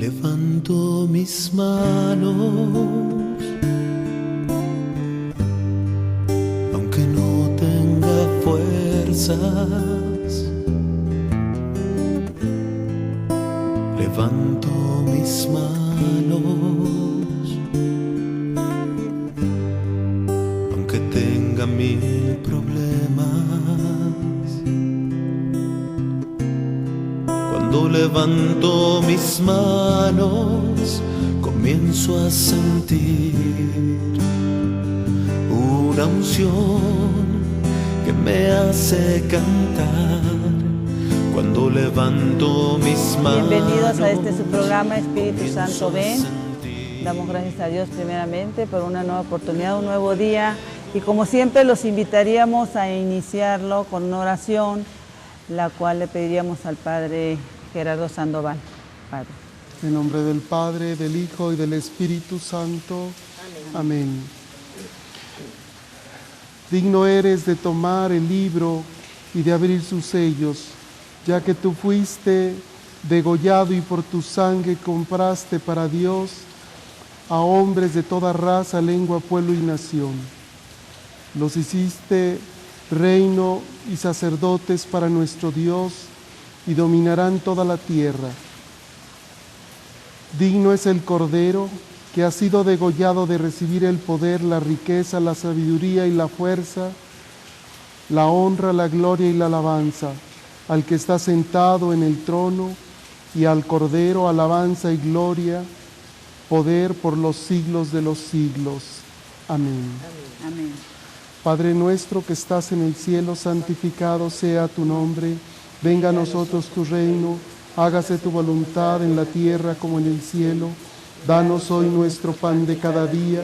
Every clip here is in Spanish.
Levanto mis manos, aunque no tenga fuerzas. Levanto mis manos, aunque tenga mil problemas. Cuando levanto mis manos, comienzo a sentir una unción que me hace cantar. Cuando levanto mis manos. Bienvenidos a este su programa Espíritu Santo Ven. Damos gracias a Dios primeramente por una nueva oportunidad, un nuevo día. Y como siempre los invitaríamos a iniciarlo con una oración, la cual le pediríamos al Padre Gerardo Sandoval. Padre. En nombre del Padre, del Hijo y del Espíritu Santo. Amén. Amén. Digno eres de tomar el libro y de abrir sus sellos, ya que tú fuiste degollado y por tu sangre compraste para Dios a hombres de toda raza, lengua, pueblo y nación. Los hiciste reino y sacerdotes para nuestro Dios y dominarán toda la tierra. Digno es el Cordero que ha sido degollado de recibir el poder, la riqueza, la sabiduría y la fuerza, la honra, la gloria y la alabanza, al que está sentado en el trono, y al Cordero alabanza y gloria, poder por los siglos de los siglos. Amén. Amén. Amén. Padre nuestro que estás en el cielo, santificado sea tu nombre. Venga a nosotros tu reino, hágase tu voluntad en la tierra como en el cielo. Danos hoy nuestro pan de cada día,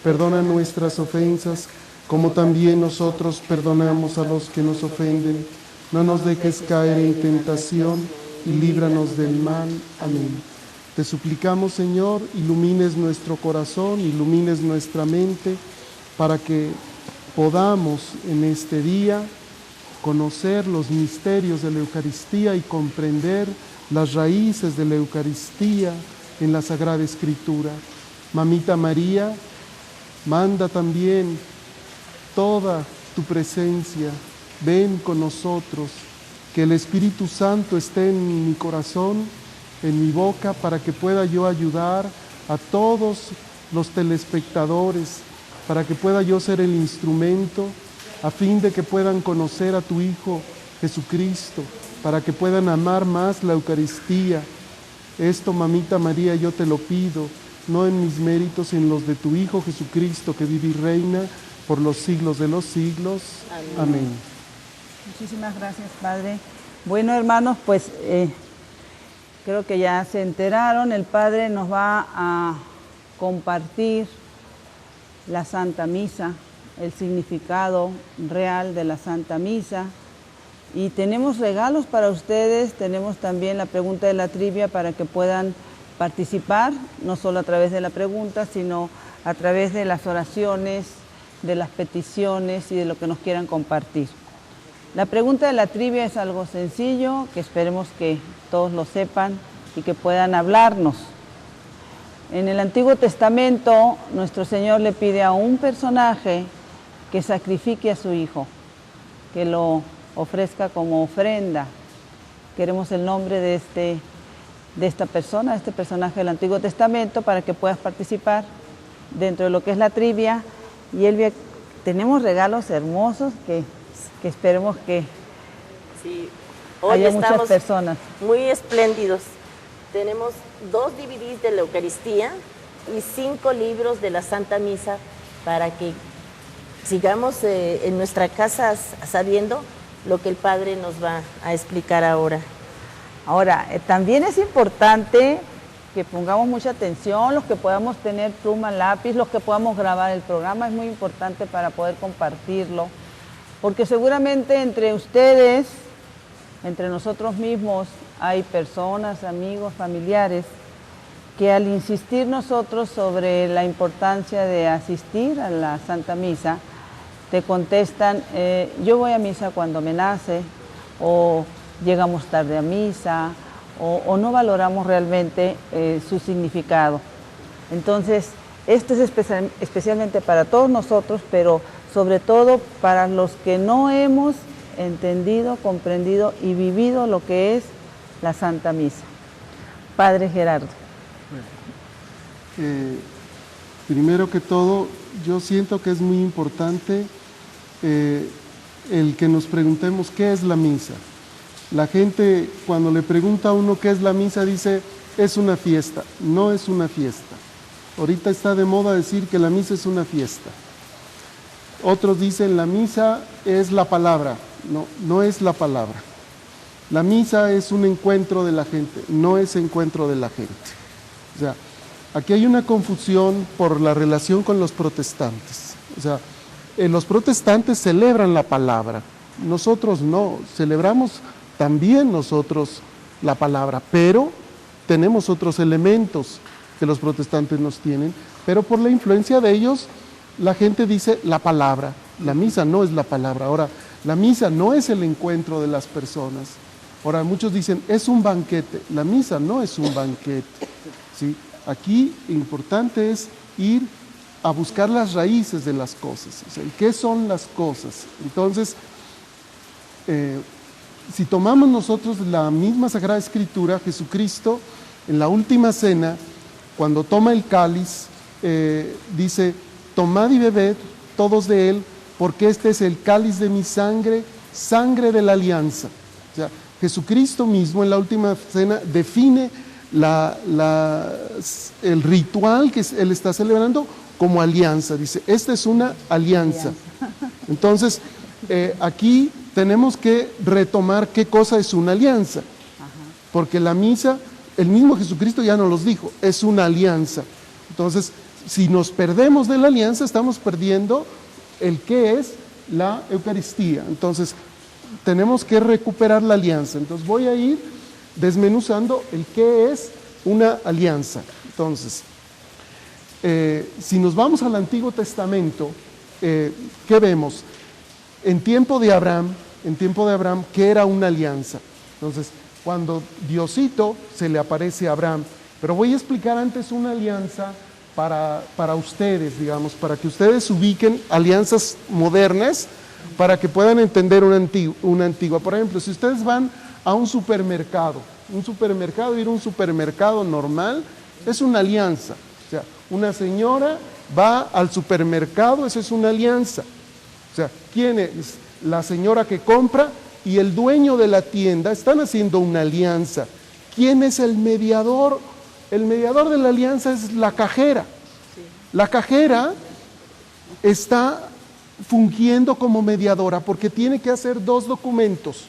perdona nuestras ofensas, como también nosotros perdonamos a los que nos ofenden. No nos dejes caer en tentación y líbranos del mal. Amén. Te suplicamos, Señor, ilumines nuestro corazón, ilumines nuestra mente, para que podamos en este día conocer los misterios de la Eucaristía y comprender las raíces de la Eucaristía en la Sagrada Escritura. Mamita María, manda también toda tu presencia. Ven con nosotros, que el Espíritu Santo esté en mi corazón, en mi boca, para que pueda yo ayudar a todos los telespectadores, para que pueda yo ser el instrumento, a fin de que puedan conocer a tu Hijo Jesucristo, para que puedan amar más la Eucaristía. Esto, Mamita María, yo te lo pido, no en mis méritos, sino en los de tu Hijo Jesucristo, que vive y reina por los siglos de los siglos. Amén. Amén. Muchísimas gracias, Padre. Bueno, hermanos, pues creo que ya se enteraron, el Padre nos va a compartir la Santa Misa, el significado real de la Santa Misa. Y tenemos regalos para ustedes, tenemos también la pregunta de la trivia para que puedan participar, no solo a través de la pregunta, sino a través de las oraciones, de las peticiones y de lo que nos quieran compartir. La pregunta de la trivia es algo sencillo, que esperemos que todos lo sepan y que puedan hablarnos. En el Antiguo Testamento, nuestro Señor le pide a un personaje que sacrifique a su Hijo, que lo ofrezca como ofrenda. Queremos el nombre de esta persona, de este personaje del Antiguo Testamento, para que puedas participar dentro de lo que es la trivia. Y Elvia, tenemos regalos hermosos que esperemos que sí. Hoy haya muchas personas. Muy espléndidos. Tenemos 2 DVDs de la Eucaristía y 5 libros de la Santa Misa para que sigamos en nuestra casa sabiendo lo que el Padre nos va a explicar ahora. Ahora, también es importante que pongamos mucha atención, los que podamos tener pluma, lápiz, los que podamos grabar el programa, es muy importante para poder compartirlo, porque seguramente entre ustedes, entre nosotros mismos, hay personas, amigos, familiares, que al insistir nosotros sobre la importancia de asistir a la Santa Misa, te contestan, yo voy a misa cuando me nace, o llegamos tarde a misa, o no valoramos realmente su significado. Entonces, esto es especialmente para todos nosotros, pero sobre todo para los que no hemos entendido, comprendido y vivido lo que es la Santa Misa. Padre Gerardo. Primero que todo, yo siento que es muy importante el que nos preguntemos qué es la misa. La gente, cuando le pregunta a uno qué es la misa, dice, es una fiesta. No es una fiesta. Ahorita está de moda decir que la misa es una fiesta. Otros dicen, la misa es la palabra. No, no es la palabra. La misa es un encuentro de la gente, no es encuentro de la gente. O sea, aquí hay una confusión por la relación con los protestantes. O sea, los protestantes celebran la palabra, nosotros no, celebramos también nosotros la palabra, pero tenemos otros elementos que los protestantes nos tienen, pero por la influencia de ellos, la gente dice la palabra. La misa no es la palabra. Ahora, la misa no es el encuentro de las personas. Ahora, muchos dicen, es un banquete. La misa no es un banquete, ¿sí? Aquí importante es ir a buscar las raíces de las cosas. O sea, ¿qué son las cosas? Entonces, si tomamos nosotros la misma Sagrada Escritura, Jesucristo, en la última cena, cuando toma el cáliz, dice, tomad y bebed todos de él, porque este es el cáliz de mi sangre, sangre de la alianza. O sea, Jesucristo mismo en la última cena define el ritual que él está celebrando como alianza. Dice, esta es una alianza. Entonces, aquí tenemos que retomar qué cosa es una alianza. Porque la misa, el mismo Jesucristo ya nos los dijo, es una alianza. Entonces, si nos perdemos de la alianza, estamos perdiendo el qué es la Eucaristía. Entonces, tenemos que recuperar la alianza. Entonces, voy a ir desmenuzando el qué es una alianza. Entonces, si nos vamos al Antiguo Testamento, ¿qué vemos? En tiempo de Abraham, ¿qué era una alianza? Entonces, cuando Diosito se le aparece a Abraham, pero voy a explicar antes una alianza para ustedes, digamos, para que ustedes ubiquen alianzas modernas, para que puedan entender una antigua. Por ejemplo, si ustedes van a un supermercado, ir a un supermercado normal, es una alianza. O sea, una señora va al supermercado, eso es una alianza. O sea, ¿quién es? La señora que compra y el dueño de la tienda están haciendo una alianza. ¿Quién es el mediador? El mediador de la alianza es la cajera. La cajera está fungiendo como mediadora porque tiene que hacer dos documentos.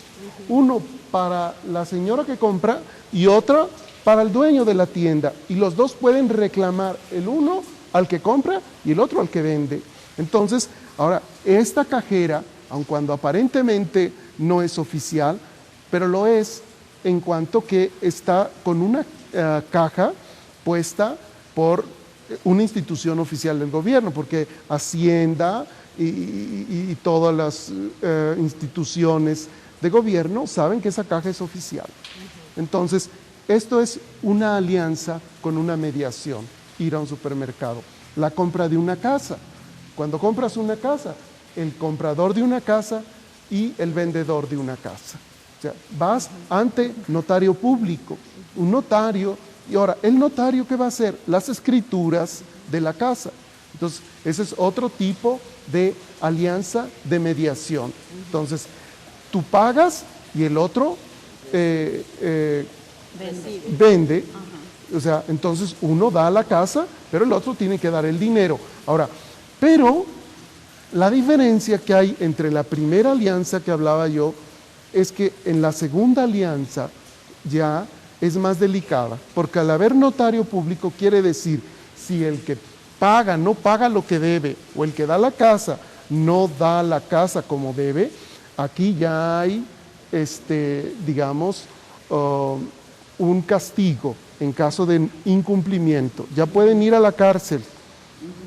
Uno para la señora que compra y otro para el dueño de la tienda. Y los dos pueden reclamar, el uno al que compra y el otro al que vende. Entonces, ahora, esta cajera, aun cuando aparentemente no es oficial, pero lo es en cuanto que está con una caja puesta por una institución oficial del gobierno, porque Hacienda y todas las instituciones de gobierno saben que esa caja es oficial. Entonces, esto es una alianza con una mediación, ir a un supermercado. La compra de una casa. Cuando compras una casa, el comprador de una casa y el vendedor de una casa. O sea, vas ante notario público, un notario, y ahora, ¿el notario qué va a hacer? Las escrituras de la casa. Entonces, ese es otro tipo de alianza de mediación. Entonces, tú pagas y el otro vende. O sea, entonces uno da la casa, pero el otro tiene que dar el dinero. Ahora, pero la diferencia que hay entre la primera alianza que hablaba yo es que en la segunda alianza ya es más delicada, porque al haber notario público quiere decir, si el que paga no paga lo que debe, o el que da la casa no da la casa como debe, aquí ya hay, digamos, un castigo en caso de incumplimiento. Ya pueden ir a la cárcel.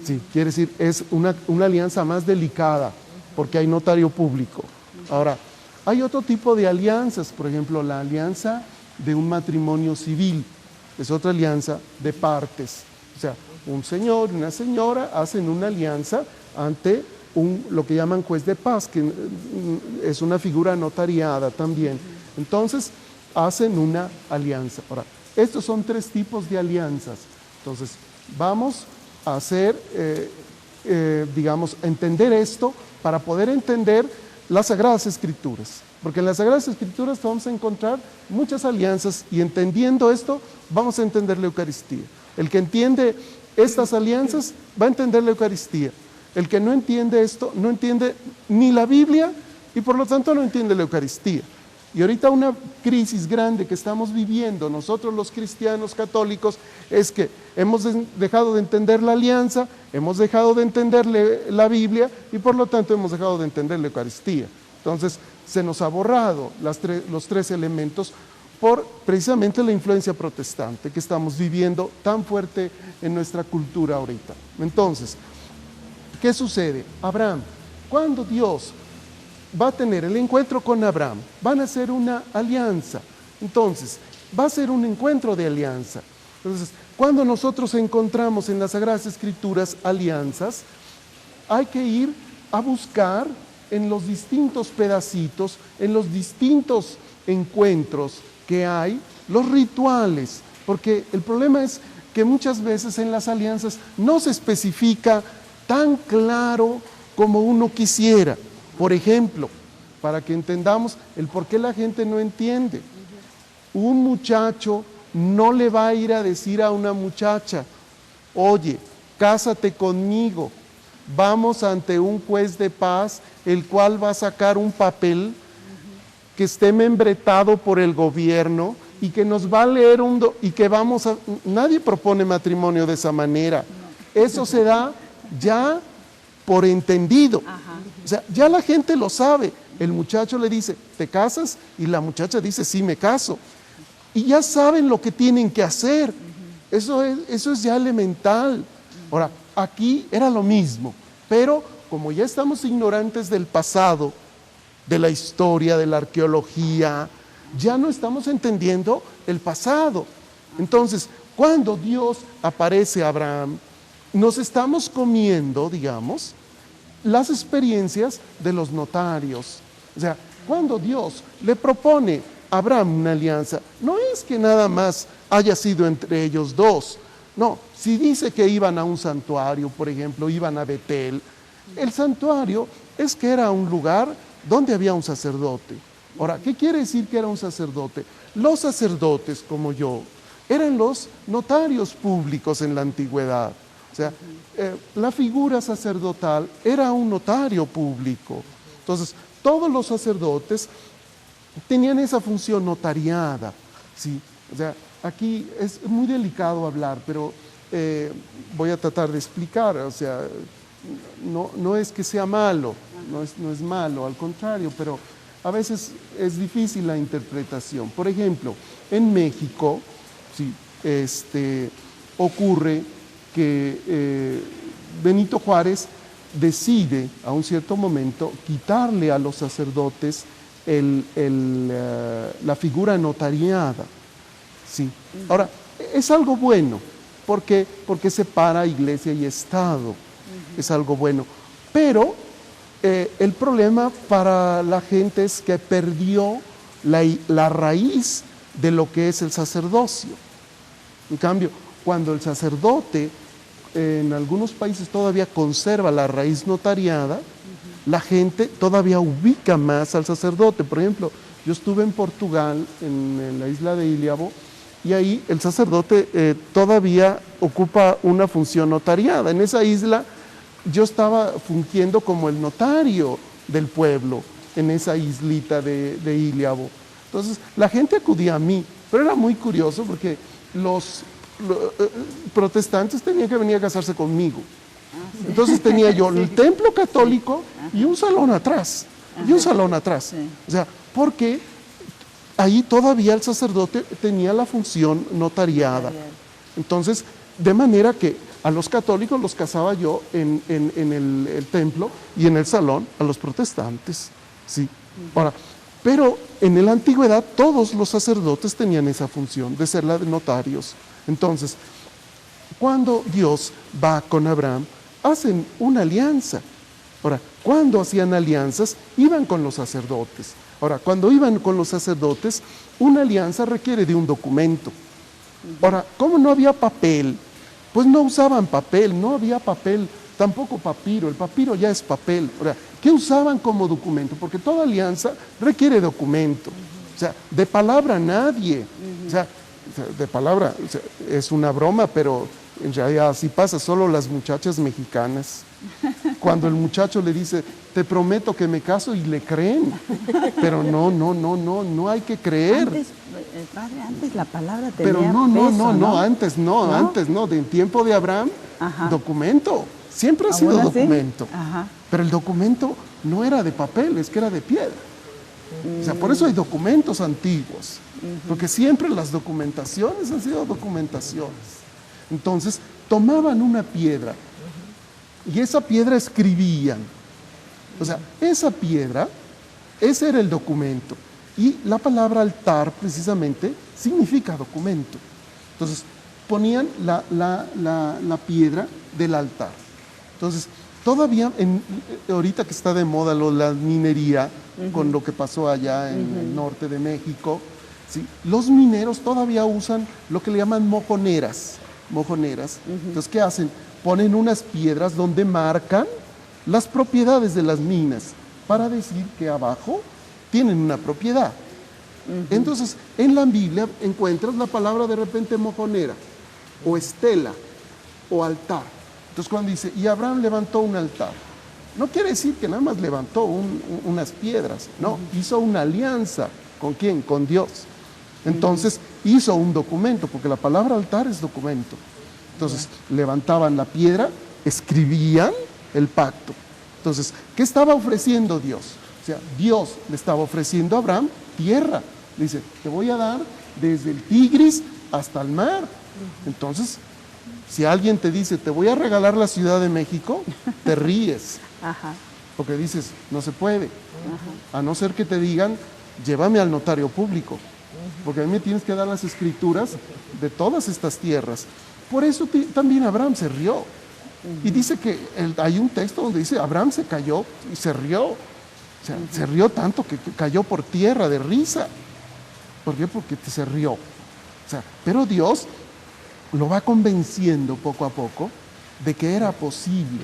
Sí, quiere decir, es una alianza más delicada, porque hay notario público. Ahora, hay otro tipo de alianzas, por ejemplo, la alianza de un matrimonio civil, es otra alianza de partes. O sea, un señor y una señora hacen una alianza ante lo que llaman juez de paz, que es una figura notariada también. Entonces, hacen una alianza. Ahora, estos son 3 tipos de alianzas. Entonces, vamos a hacer, digamos, entender esto para poder entender las Sagradas Escrituras. Porque en las Sagradas Escrituras vamos a encontrar muchas alianzas y entendiendo esto vamos a entender la Eucaristía. El que entiende estas alianzas va a entender la Eucaristía. El que no entiende esto no entiende ni la Biblia y por lo tanto no entiende la Eucaristía. Y ahorita una crisis grande que estamos viviendo nosotros los cristianos católicos es que hemos dejado de entender la alianza, hemos dejado de entender la Biblia y por lo tanto hemos dejado de entender la Eucaristía. Entonces se nos ha borrado los 3 elementos por precisamente la influencia protestante que estamos viviendo tan fuerte en nuestra cultura ahorita. Entonces, ¿qué sucede? Abraham, cuando Dios va a tener el encuentro con Abraham, van a hacer una alianza. Entonces, va a ser un encuentro de alianza. Entonces, cuando nosotros encontramos en las Sagradas Escrituras alianzas, hay que ir a buscar en los distintos pedacitos, en los distintos encuentros que hay, los rituales, porque el problema es que muchas veces en las alianzas no se especifica tan claro como uno quisiera. Por ejemplo, para que entendamos el por qué la gente no entiende, un muchacho no le va a ir a decir a una muchacha, oye, cásate conmigo, vamos ante un juez de paz, el cual va a sacar un papel que esté membretado por el gobierno y que nos va a leer y que vamos a... Nadie propone matrimonio de esa manera. Eso se da ya por entendido. O sea, ya la gente lo sabe. El muchacho le dice, ¿te casas? Y la muchacha dice, sí, me caso. Y ya saben lo que tienen que hacer. Eso es ya elemental. Ahora, aquí era lo mismo, pero como ya estamos ignorantes del pasado, de la historia, de la arqueología, ya no estamos entendiendo el pasado. Entonces, cuando Dios aparece a Abraham, nos estamos comiendo, digamos, las experiencias de los notarios. O sea, cuando Dios le propone a Abraham una alianza, no es que nada más haya sido entre ellos dos. No, si dice que iban a un santuario, por ejemplo, iban a Betel, el santuario es que era un lugar donde había un sacerdote. Ahora, ¿qué quiere decir que era un sacerdote? Los sacerdotes, como yo, eran los notarios públicos en la antigüedad. O sea, la figura sacerdotal era un notario público. Entonces, todos los sacerdotes tenían esa función notariada, ¿sí? O sea, aquí es muy delicado hablar, pero voy a tratar de explicar. O sea, no es que sea malo, no es malo, al contrario, pero a veces es difícil la interpretación. Por ejemplo, en México, sí, ocurre que Benito Juárez decide a un cierto momento quitarle a los sacerdotes la figura notariada. Sí. Ahora, es algo bueno, porque separa iglesia y Estado, es algo bueno, pero el problema para la gente es que perdió la raíz de lo que es el sacerdocio. En cambio, cuando el sacerdote en algunos países todavía conserva la raíz notariada, la gente todavía ubica más al sacerdote. Por ejemplo, yo estuve en Portugal, en la isla de Ilhavo, y ahí el sacerdote todavía ocupa una función notariada. En esa isla yo estaba fungiendo como el notario del pueblo, en esa islita de Ilhavo. Entonces, la gente acudía a mí, pero era muy curioso porque los protestantes tenían que venir a casarse conmigo. Entonces tenía yo el templo católico y un salón atrás, O sea, porque ahí todavía el sacerdote tenía la función notariada. Entonces, de manera que a los católicos los casaba yo en el templo y en el salón a los protestantes, ¿sí? Ahora, Pero en la antigüedad todos los sacerdotes tenían esa función de ser la de notarios. Entonces, cuando Dios va con Abraham, hacen una alianza. Ahora, cuando hacían alianzas, iban con los sacerdotes. Ahora, cuando iban con los sacerdotes, una alianza requiere de un documento. Ahora, ¿cómo no había papel? Pues no usaban papel, no había papel, tampoco papiro. El papiro ya es papel. Ahora, ¿qué usaban como documento? Porque toda alianza requiere documento. O sea, de palabra nadie. O sea, de palabra, o sea, es una broma, pero en realidad así pasa, solo las muchachas mexicanas. Cuando el muchacho le dice, te prometo que me caso, y le creen. Pero no hay que creer. Antes, padre, antes la palabra tenía Pero antes no, de en tiempo de Abraham, Ajá. documento, siempre ha sido ¿Aún así? documento. Ajá. Pero el documento no era de papel, es que era de piedra. O sea, por eso hay documentos antiguos, porque siempre las documentaciones han sido documentaciones. Entonces, tomaban una piedra y esa piedra escribían. O sea, esa piedra, ese era el documento. Y la palabra altar, precisamente, significa documento. Entonces, ponían la piedra del altar. Entonces, todavía, ahorita que está de moda la minería, con lo que pasó allá en el norte de México, ¿sí? Los mineros todavía usan lo que le llaman mojoneras. Entonces, ¿qué hacen? Ponen unas piedras donde marcan las propiedades de las minas para decir que abajo tienen una propiedad. Entonces, en la Biblia encuentras la palabra de repente mojonera, o estela, o altar. Entonces, cuando dice, y Abraham levantó un altar, no quiere decir que nada más levantó unas piedras, no, hizo una alianza. ¿Con quién? Con Dios. Entonces, hizo un documento, porque la palabra altar es documento. Entonces, levantaban la piedra, escribían el pacto. Entonces, ¿qué estaba ofreciendo Dios? O sea, Dios le estaba ofreciendo a Abraham tierra. Le dice, te voy a dar desde el Tigris hasta el mar. Entonces, si alguien te dice, te voy a regalar la Ciudad de México, te ríes. Ajá. Porque dices, no se puede. A no ser que te digan, llévame al notario público. Porque a mí me tienes que dar las escrituras de todas estas tierras. Por eso también Abraham se rió. Y dice que hay un texto donde dice, Abraham se cayó y se rió. O sea, se rió tanto que cayó por tierra de risa. ¿Por qué? Porque se rió. O sea, pero Dios lo va convenciendo poco a poco de que era posible.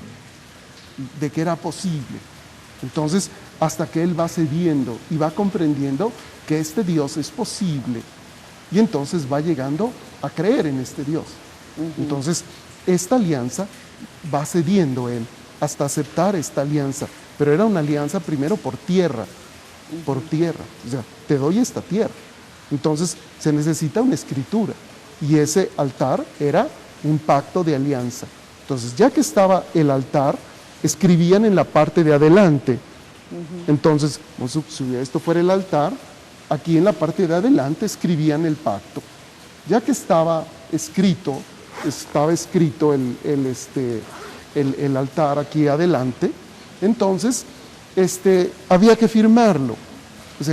Entonces, hasta que él va cediendo y va comprendiendo que este Dios es posible. Y entonces va llegando a creer en este Dios. Entonces, esta alianza va cediendo él hasta aceptar esta alianza. Pero era una alianza primero por tierra. O sea, te doy esta tierra. Entonces, se necesita una escritura. Y ese altar era un pacto de alianza. Entonces, ya que estaba el altar, escribían en la parte de adelante. Entonces, si esto fuera el altar, aquí en la parte de adelante escribían el pacto. Ya que estaba escrito el altar aquí adelante, entonces había que firmarlo. Pues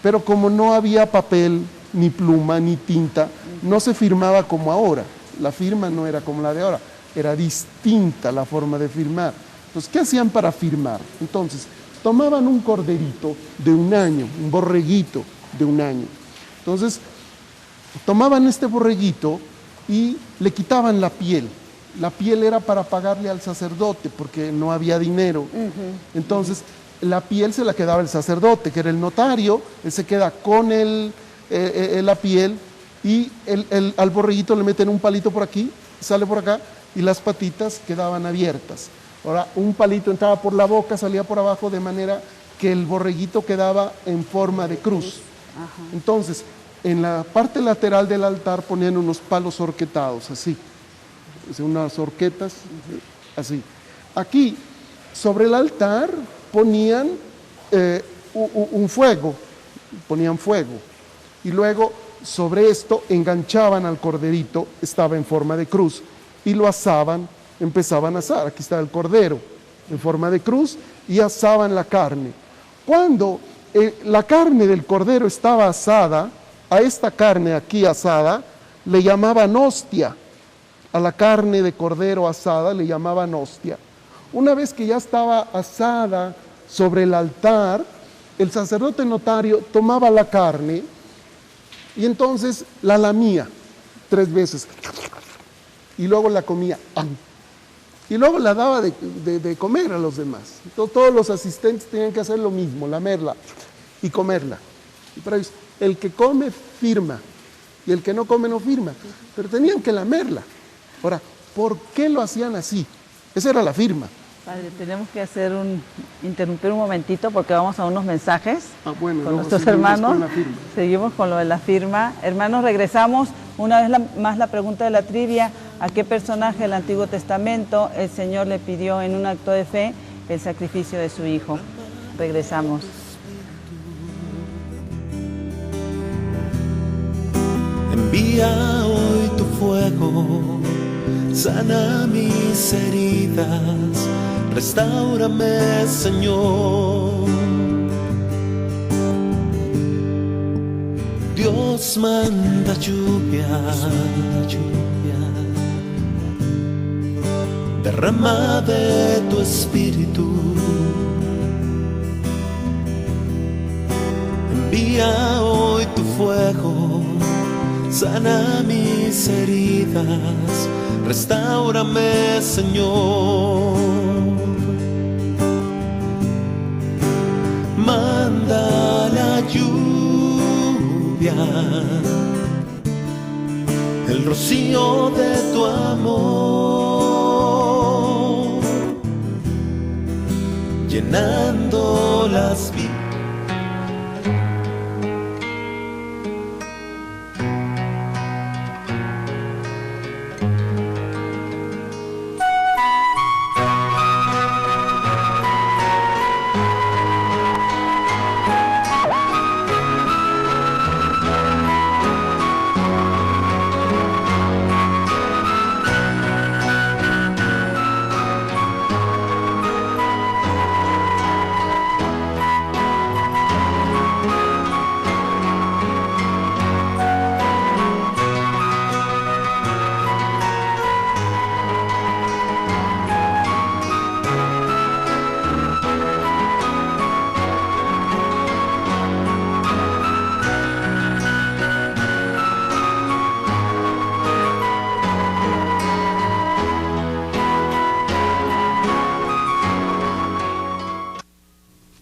pero como no había papel, ni pluma, ni tinta, no se firmaba como ahora. La firma no era como la de ahora, era distinta la forma de firmar. Entonces, ¿qué hacían para firmar? Entonces, tomaban un corderito de un año, un borreguito de un año. Entonces, tomaban este borreguito y le quitaban la piel. La piel era para pagarle al sacerdote porque no había dinero. Entonces, la piel se la quedaba el sacerdote, que era el notario. Él se queda con la piel y al borreguito le meten un palito por aquí, sale por acá y las patitas quedaban abiertas. Ahora, un palito entraba por la boca, salía por abajo, de manera que el borreguito quedaba en forma de cruz. Entonces, en la parte lateral del altar ponían unos palos horquetados, así, unas horquetas, así. Aquí, sobre el altar, ponían un fuego, y luego sobre esto enganchaban al corderito, estaba en forma de cruz, y lo asaban, empezaban a asar. Aquí está el cordero en forma de cruz y asaban la carne. Cuando la carne del cordero estaba asada, a esta carne aquí asada le llamaban hostia, a la carne de cordero asada le llamaban hostia. Una vez que ya estaba asada sobre el altar, el sacerdote notario tomaba la carne y entonces la lamía 3 veces y luego la comía y luego la daba de comer a los demás. Entonces, todos los asistentes tenían que hacer lo mismo, lamerla y comerla. Y para ellos, el que come firma y el que no come no firma, pero tenían que lamerla. Ahora, ¿por qué lo hacían así? Esa era la firma. Padre, tenemos que interrumpir un momentito porque vamos a unos mensajes Bueno, con nuestros hermanos. Seguimos con lo de la firma. Hermanos, regresamos. Una vez más la pregunta de la trivia: ¿a qué personaje del Antiguo Testamento el Señor le pidió en un acto de fe el sacrificio de su Hijo? Regresamos. Envía hoy tu fuego, sana mis heridas, restáurame, Señor. Dios manda lluvia, derrama de tu espíritu. Envía hoy tu fuego, sana mis heridas, restáurame, Señor. Manda la lluvia, el rocío de tu amor, llenando las vidas.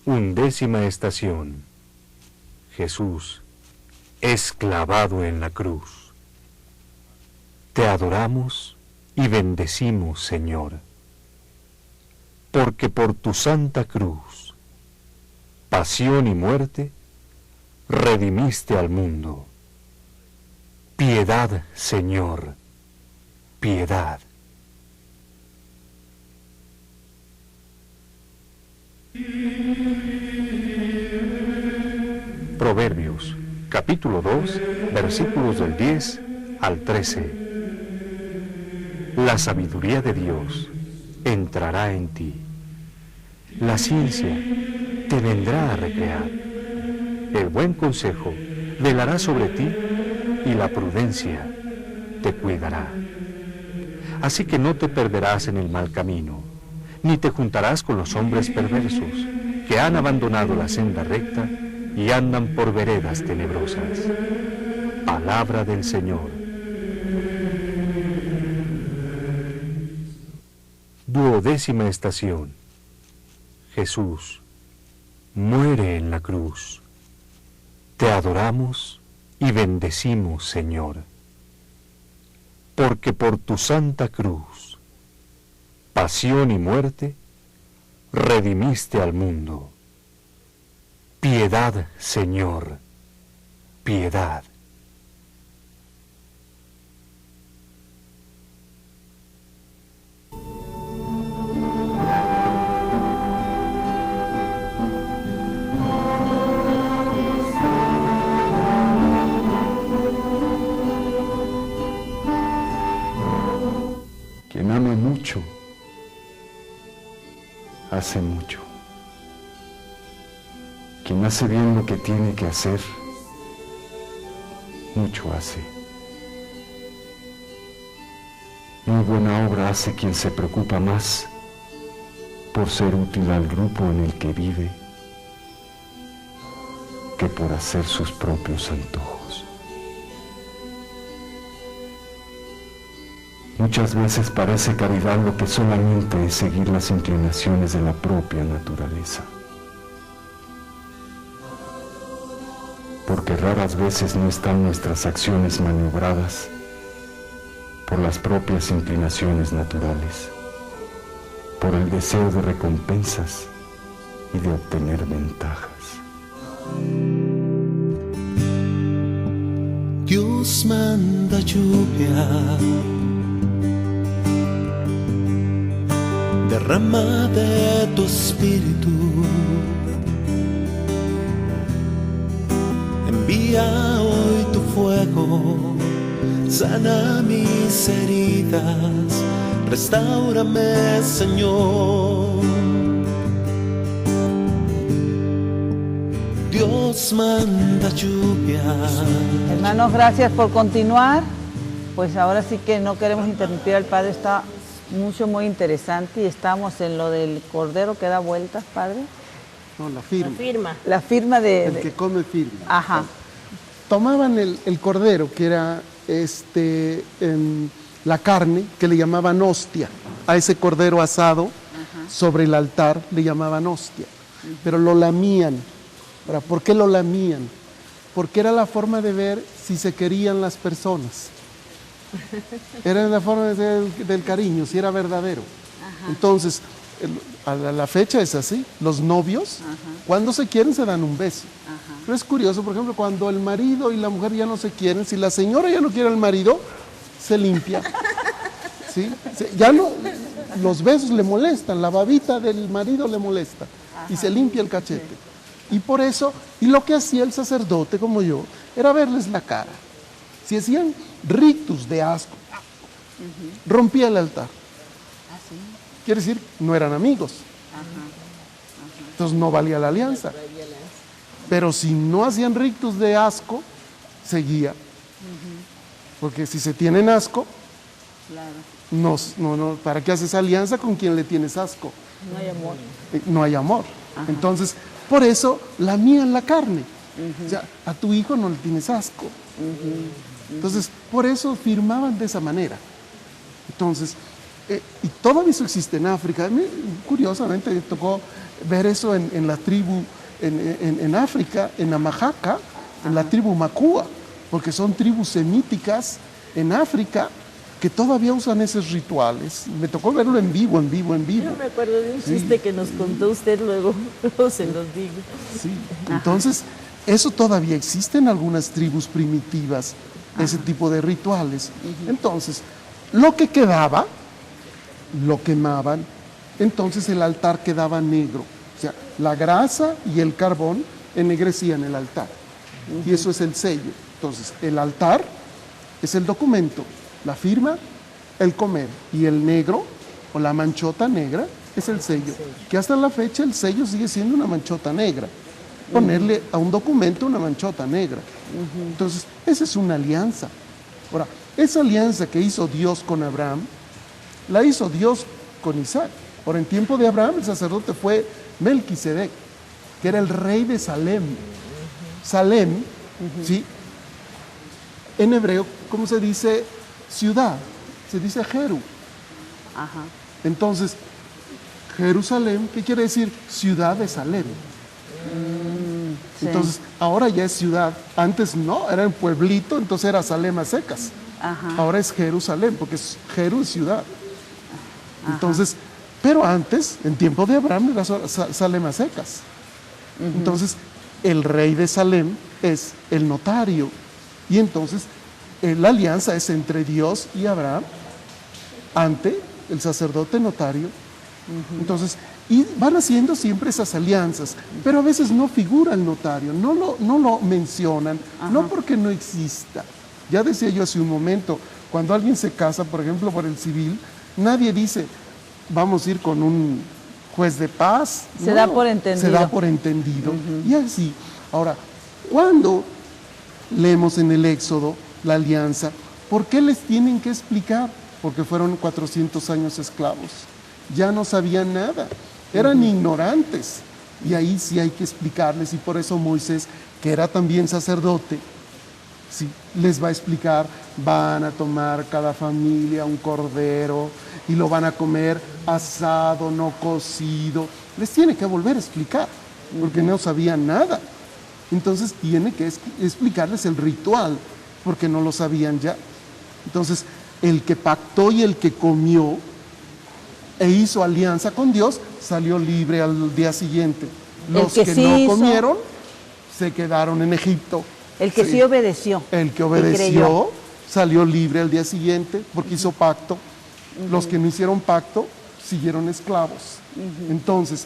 Undécima estación. Jesús es clavado en la cruz. Te adoramos y bendecimos, Señor, porque por tu santa cruz, pasión y muerte, redimiste al mundo. Piedad, Señor, piedad. Proverbios, capítulo 2, versículos del 10 al 13. La sabiduría de Dios entrará en ti. La ciencia te vendrá a recrear. El buen consejo velará sobre ti y la prudencia te cuidará. Así que no te perderás en el mal camino, ni te juntarás con los hombres perversos, que han abandonado la senda recta y andan por veredas tenebrosas. Palabra del Señor. Duodécima estación. Jesús muere en la cruz. Te adoramos y bendecimos, Señor, porque por tu santa cruz, pasión y muerte, redimiste al mundo. Piedad, Señor, piedad. Quien ama mucho, hace mucho. Quien hace bien lo que tiene que hacer, mucho hace. Muy buena obra hace quien se preocupa más por ser útil al grupo en el que vive que por hacer sus propios antojos. Muchas veces parece caridad lo que solamente es seguir las inclinaciones de la propia naturaleza. Porque raras veces no están nuestras acciones maniobradas por las propias inclinaciones naturales, por el deseo de recompensas y de obtener ventajas. Dios manda lluvia, derrama de tu espíritu, envía hoy tu fuego, sana mis heridas, restáurame, Señor. Dios manda lluvia. Hermanos, gracias por continuar. Pues ahora sí que no queremos interrumpir al Padre, está muy interesante y estamos en lo del cordero que da vueltas, Padre. No, la firma. La firma. La firma de... El que come firma. Ajá. Tomaban el cordero, que era la carne, que le llamaban hostia. A ese cordero asado sobre el altar le llamaban hostia. Pero lo lamían. Ahora, ¿por qué lo lamían? Porque era la forma de ver si se querían las personas. Era la forma del cariño, si era verdadero. Entonces, a la fecha es así. Los novios, cuando se quieren, se dan un beso. Pero es curioso, por ejemplo, cuando el marido y la mujer ya no se quieren, si la señora ya no quiere al marido, se limpia. ¿Sí? Ya no, los besos le molestan, la babita del marido le molesta y se limpia el cachete. Y por eso, y lo que hacía el sacerdote como yo, era verles la cara. Si hacían rictus de asco, rompía el altar. Quiere decir, no eran amigos. Entonces no valía la alianza. Pero si no hacían rictus de asco, seguía. Porque si se tienen asco, no, ¿para qué haces alianza con quien le tienes asco? No hay amor. No hay amor. Entonces, por eso lamían la carne. O sea, a tu hijo no le tienes asco. Entonces, por eso firmaban de esa manera. Entonces, y todavía eso existe en África. A mí, curiosamente, me tocó ver eso en la tribu, en África, en Amajaca, en la tribu Macúa, porque son tribus semíticas en África que todavía usan esos rituales. Me tocó verlo en vivo. Yo me acuerdo de un chiste que nos contó usted, luego se los digo. Sí, entonces, eso todavía existe en algunas tribus primitivas, ese tipo de rituales. Entonces, lo que quedaba, lo quemaban, entonces el altar quedaba negro. O sea, la grasa y el carbón ennegrecían el altar. Y eso es el sello. Entonces, el altar es el documento, la firma, el comer. Y el negro, o la manchota negra, es el sello. Que hasta la fecha el sello sigue siendo una manchota negra. Ponerle a un documento una manchota negra. Entonces, esa es una alianza. Ahora, esa alianza que hizo Dios con Abraham, la hizo Dios con Isaac. Ahora, en tiempo de Abraham, el sacerdote fue Melquisedec, que era el rey de Salem. Salem, ¿sí? En hebreo, ¿cómo se dice ciudad? Se dice Jeru. Entonces, Jerusalén, ¿qué quiere decir? Ciudad de Salem. Entonces, ahora ya es ciudad. Antes no, era un pueblito, entonces era Salem a secas. Ahora es Jerusalén, porque Jeru es ciudad. Entonces, pero antes, en tiempo de Abraham, era Salem a secas. Entonces, el rey de Salem es el notario. Y entonces, la alianza es entre Dios y Abraham, ante el sacerdote notario. Entonces, y van haciendo siempre esas alianzas, pero a veces no figura el notario, no lo mencionan, no porque no exista. Ya decía yo hace un momento, cuando alguien se casa, por ejemplo, por el civil, nadie dice, vamos a ir con un juez de paz. Se da por entendido. Se da por entendido. Y así. Ahora, cuando leemos en el Éxodo la alianza, ¿por qué les tienen que explicar? Porque fueron 400 años esclavos. Ya no sabían nada. Eran ignorantes. Y ahí sí hay que explicarles. Y por eso Moisés, que era también sacerdote, sí, les va a explicar, van a tomar cada familia un cordero y lo van a comer asado, no cocido. Les tiene que volver a explicar, porque no sabían nada. Entonces tiene que explicarles el ritual, porque no lo sabían ya. Entonces, el que pactó y el que comió e hizo alianza con Dios, salió libre al día siguiente. Los que no comieron, se quedaron en Egipto. El que sí obedeció. El que obedeció salió libre al día siguiente porque hizo pacto. Los que no hicieron pacto siguieron esclavos. Entonces,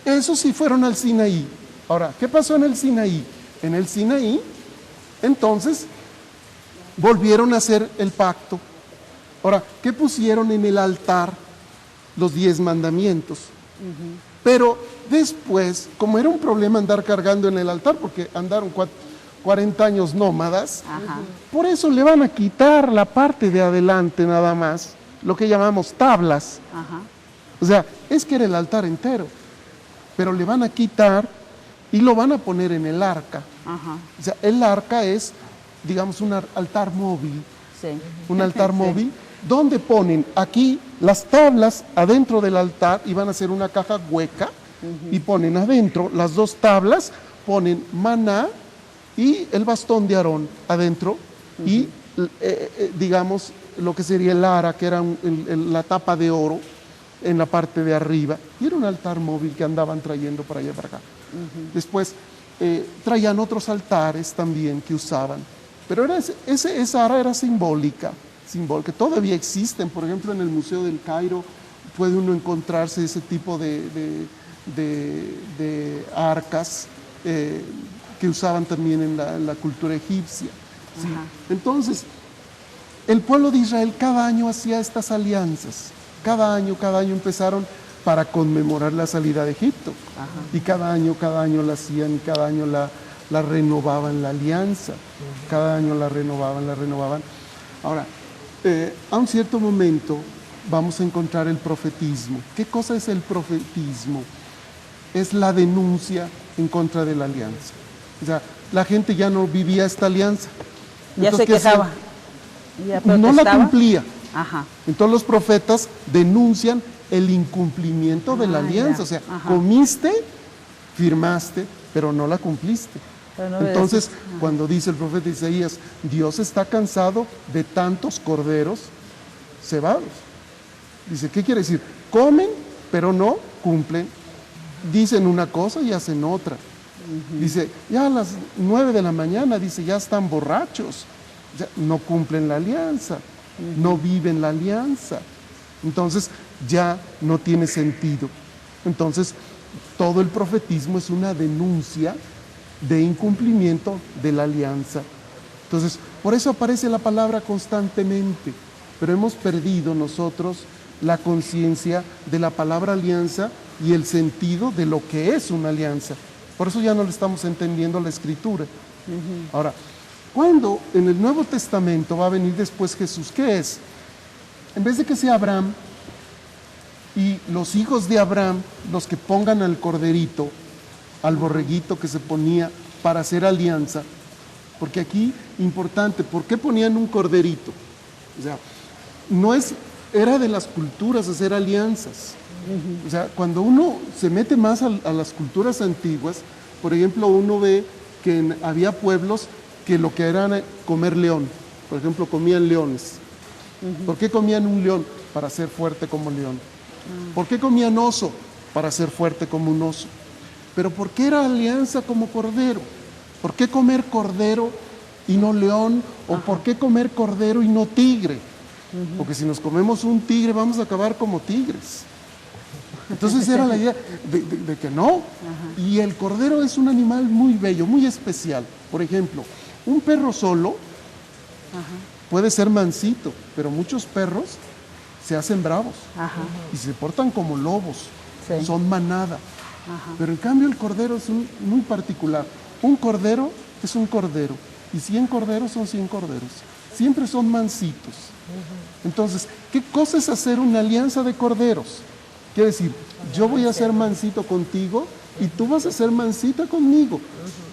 esos sí fueron al Sinaí. Ahora, ¿qué pasó en el Sinaí? En el Sinaí, entonces, volvieron a hacer el pacto. Ahora, ¿qué pusieron en el altar? Los 10 mandamientos. Pero después, como era un problema andar cargando en el altar, porque andaron 40 años nómadas, por eso le van a quitar la parte de adelante nada más, lo que llamamos tablas. O sea, es que era el altar entero, pero le van a quitar y lo van a poner en el arca. O sea, el arca es, digamos, un altar móvil. Un altar móvil, donde ponen aquí las tablas adentro del altar y van a hacer una caja hueca y ponen adentro las 2 tablas, ponen maná y el bastón de Aarón adentro y digamos lo que sería el ara, que era la tapa de oro en la parte de arriba, y era un altar móvil que andaban trayendo para allá para acá. Después traían otros altares también que usaban, pero esa ara era simbólica, todavía existen. Por ejemplo, en el Museo del Cairo puede uno encontrarse ese tipo de arcas que usaban también en la cultura egipcia. ¿Sí? Entonces, el pueblo de Israel cada año hacía estas alianzas. Cada año empezaron para conmemorar la salida de Egipto. Y cada año la hacían, y cada año la renovaban la alianza. Cada año la renovaban. Ahora, a un cierto momento vamos a encontrar el profetismo. ¿Qué cosa es el profetismo? Es la denuncia en contra de la alianza. O sea, la gente ya no vivía esta alianza. Ya se quejaba. No la cumplía. Entonces los profetas denuncian el incumplimiento de la alianza. O sea, comiste, firmaste, pero no la cumpliste. Entonces, cuando dice el profeta Isaías, Dios está cansado de tantos corderos cebados. Dice, ¿qué quiere decir? Comen, pero no cumplen. Dicen una cosa y hacen otra. Dice, ya a las 9 de la mañana, dice, ya están borrachos. Ya no cumplen la alianza, no viven la alianza. Entonces, ya no tiene sentido. Entonces, todo el profetismo es una denuncia de incumplimiento de la alianza. Entonces, por eso aparece la palabra constantemente, pero hemos perdido nosotros la conciencia de la palabra alianza y el sentido de lo que es una alianza. Por eso ya no le estamos entendiendo la Escritura. Ahora, cuando en el Nuevo Testamento va a venir después Jesús, ¿qué es? En vez de que sea Abraham y los hijos de Abraham los que pongan al corderito, al borreguito que se ponía para hacer alianza, porque aquí, importante, ¿por qué ponían un corderito? O sea, era de las culturas hacer alianzas. O sea, cuando uno se mete más a las culturas antiguas, por ejemplo, uno ve que había pueblos que lo que eran comer león, por ejemplo, comían leones. ¿Por qué comían un león? Para ser fuerte como león. ¿Por qué comían oso? Para ser fuerte como un oso. Pero ¿por qué era alianza como cordero? ¿Por qué comer cordero y no león? ¿O por qué comer cordero y no tigre? Porque si nos comemos un tigre vamos a acabar como tigres. Entonces era la idea de que no. Y el cordero es un animal muy bello, muy especial. Por ejemplo, un perro solo puede ser mansito, pero muchos perros se hacen bravos y se portan como lobos. Sí. son manada. Ajá. Pero en cambio el cordero es muy particular. Un cordero es un cordero y 100 corderos son 100 corderos. Siempre son mansitos. Entonces, ¿qué cosa es hacer una alianza de corderos? Quiere decir, yo voy a ser mansito contigo y tú vas a ser mansita conmigo.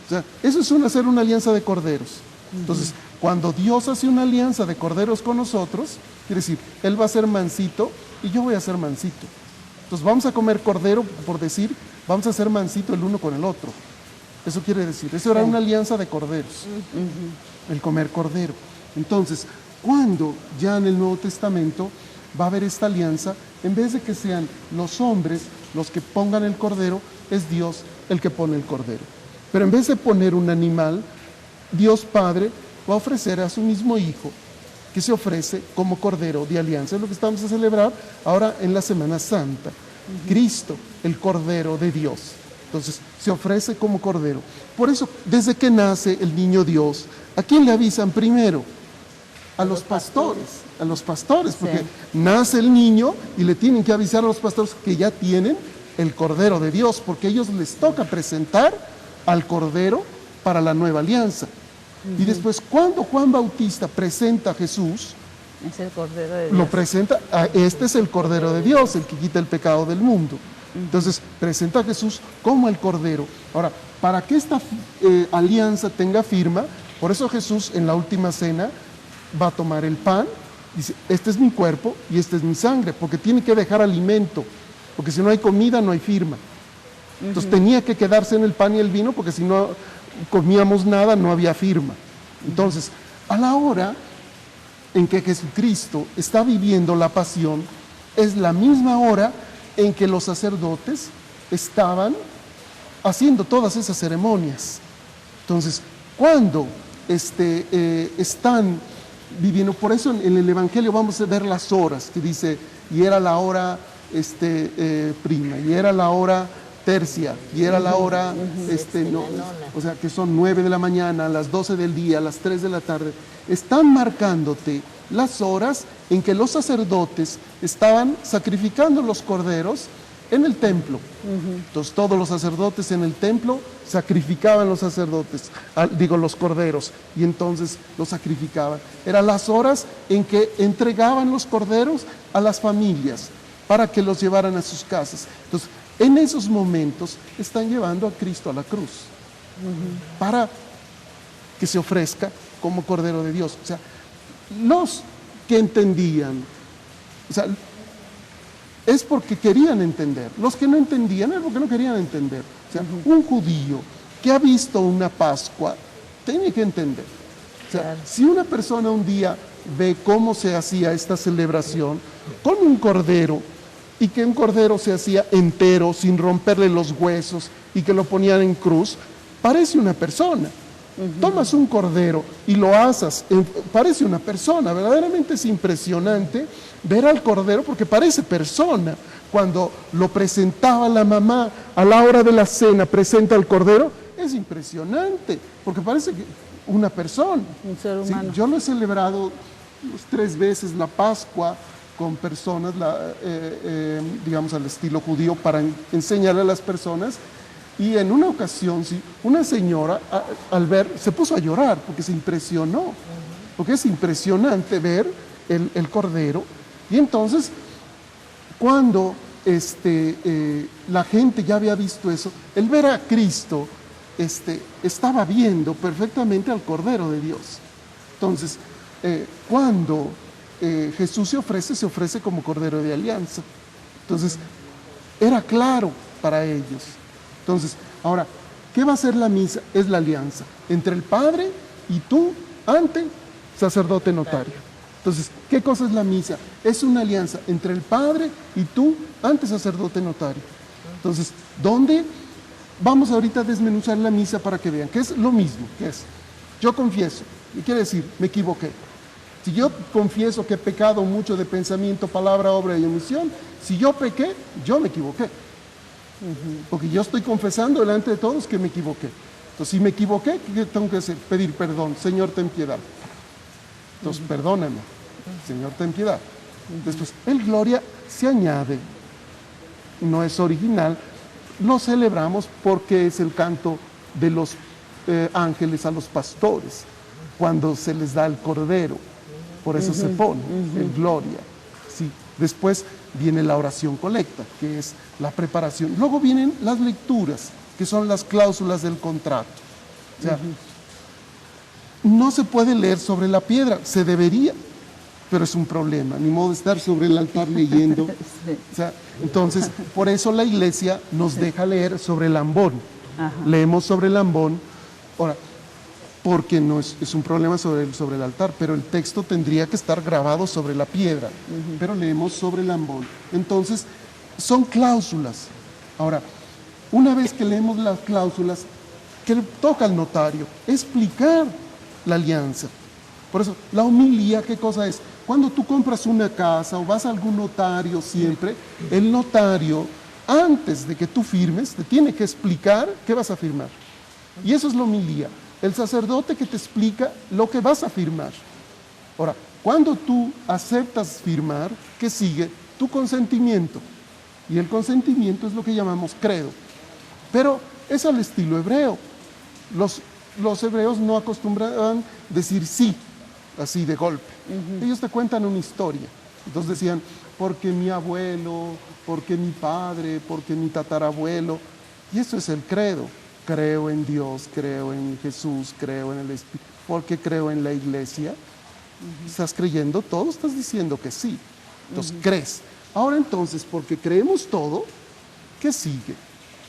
O sea, eso es hacer una alianza de corderos. Entonces, cuando Dios hace una alianza de corderos con nosotros, quiere decir, Él va a ser mansito y yo voy a ser mansito. Entonces, vamos a comer cordero, por decir, vamos a ser mansito el uno con el otro. Eso quiere decir, eso era una alianza de corderos, el comer cordero. Entonces, cuando ya en el Nuevo Testamento va a haber esta alianza, en vez de que sean los hombres los que pongan el cordero, es Dios el que pone el cordero. Pero en vez de poner un animal, Dios Padre va a ofrecer a su mismo Hijo, que se ofrece como cordero de alianza. Es lo que estamos a celebrar ahora en la Semana Santa. Cristo, el Cordero de Dios. Entonces, se ofrece como cordero. Por eso, desde que nace el niño Dios, ¿a quién le avisan primero? A los pastores, porque nace el niño y le tienen que avisar a los pastores que ya tienen el Cordero de Dios, porque a ellos les toca presentar al Cordero para la nueva alianza. Y después, cuando Juan Bautista presenta a Jesús, Es el Cordero de Dios. lo presenta, este es el Cordero de Dios, el que quita el pecado del mundo. Entonces, presenta a Jesús como el Cordero. Ahora, para que esta alianza tenga firma, por eso Jesús en la última cena va a tomar el pan, dice, este es mi cuerpo y este es mi sangre, porque tiene que dejar alimento, porque si no hay comida no hay firma. Entonces tenía que quedarse en el pan y el vino, porque si no comíamos nada no había firma. Entonces, a la hora en que Jesucristo está viviendo la pasión, es la misma hora en que los sacerdotes estaban haciendo todas esas ceremonias. Entonces, cuando están viviendo, por eso en el Evangelio vamos a ver las horas, que dice, y era la hora prima, y era la hora tercia, y era la hora, o sea, que son 9 de la mañana, a las 12 del día, a las 3 de la tarde. Están marcándote las horas en que los sacerdotes estaban sacrificando los corderos en el templo. Entonces todos los sacerdotes en el templo sacrificaban los corderos, y entonces los sacrificaban. Eran las horas en que entregaban los corderos a las familias para que los llevaran a sus casas. Entonces, en esos momentos están llevando a Cristo a la cruz para que se ofrezca como Cordero de Dios. O sea, los que entendían, o sea, es porque querían entender. Los que no entendían es porque no querían entender. O sea, un judío que ha visto una Pascua tiene que entender. O sea, si una persona un día ve cómo se hacía esta celebración con un cordero, y que un cordero se hacía entero, sin romperle los huesos, y que lo ponían en cruz, parece una persona. Tomas un cordero y lo asas, parece una persona. Verdaderamente es impresionante ver al cordero, porque parece persona. Cuando lo presentaba la mamá a la hora de la cena, presenta al cordero, es impresionante, porque parece una persona. Un ser humano. Sí, yo lo he celebrado 3 veces la Pascua con personas, digamos al estilo judío, para enseñarle a las personas. Y en una ocasión, sí, una señora al ver, se puso a llorar porque se impresionó, porque es impresionante ver el cordero. Y entonces, cuando la gente ya había visto eso, el ver a Cristo, estaba viendo perfectamente al Cordero de Dios. Entonces, cuando Jesús se ofrece como Cordero de alianza. Entonces, era claro para ellos. Entonces, ahora, ¿qué va a ser la misa? Es la alianza entre el Padre y tú ante sacerdote notario. Entonces, ¿qué cosa es la misa? Es una alianza entre el Padre y tú ante sacerdote notario. Entonces, ¿dónde? Vamos ahorita a desmenuzar la misa para que vean que es lo mismo, que es, yo confieso, y quiere decir, me equivoqué. Si yo confieso que he pecado mucho de pensamiento, palabra, obra y omisión, si yo pequé, yo me equivoqué. Porque yo estoy confesando delante de todos que me equivoqué. Entonces, si me equivoqué, ¿qué tengo que hacer? Pedir perdón. Señor, ten piedad. Entonces, perdóname. Señor, ten piedad. Después, el gloria se añade. no es original, lo celebramos porque es el canto de los ángeles a los pastores, cuando se les da el cordero, por eso se pone en gloria. ¿Sí? Después viene la oración colecta, que es la preparación. Luego vienen las lecturas, que son las cláusulas del contrato. O sea, no se puede leer sobre la piedra, se debería, pero es un problema, ni modo de estar sobre el altar leyendo. Sí. O sea, entonces, por eso la iglesia nos deja leer sobre el ambón. Ajá. Leemos sobre el ambón, ahora, porque no es un problema sobre el altar, pero el texto tendría que estar grabado sobre la piedra, pero leemos sobre el ambón. Entonces, son cláusulas. Ahora, una vez que leemos las cláusulas, que le toca al notario explicar la alianza. Por eso, la homilía, ¿qué cosa es? Cuando tú compras una casa o vas a algún notario siempre, el notario, antes de que tú firmes, te tiene que explicar qué vas a firmar. Y eso es la homilía. El sacerdote que te explica lo que vas a firmar. Ahora, cuando tú aceptas firmar, ¿qué sigue? Tu consentimiento. Y el consentimiento es lo que llamamos credo. Pero es al estilo hebreo. Los hebreos no acostumbraban decir sí, así de golpe. Ellos te cuentan una historia. Entonces decían, porque mi abuelo, porque mi padre, porque mi tatarabuelo. Y eso es el credo. Creo en Dios, creo en Jesús, creo en el Espíritu. Porque creo en la iglesia. Estás creyendo todo, estás diciendo que sí. Entonces crees. Ahora entonces, porque creemos todo, ¿qué sigue?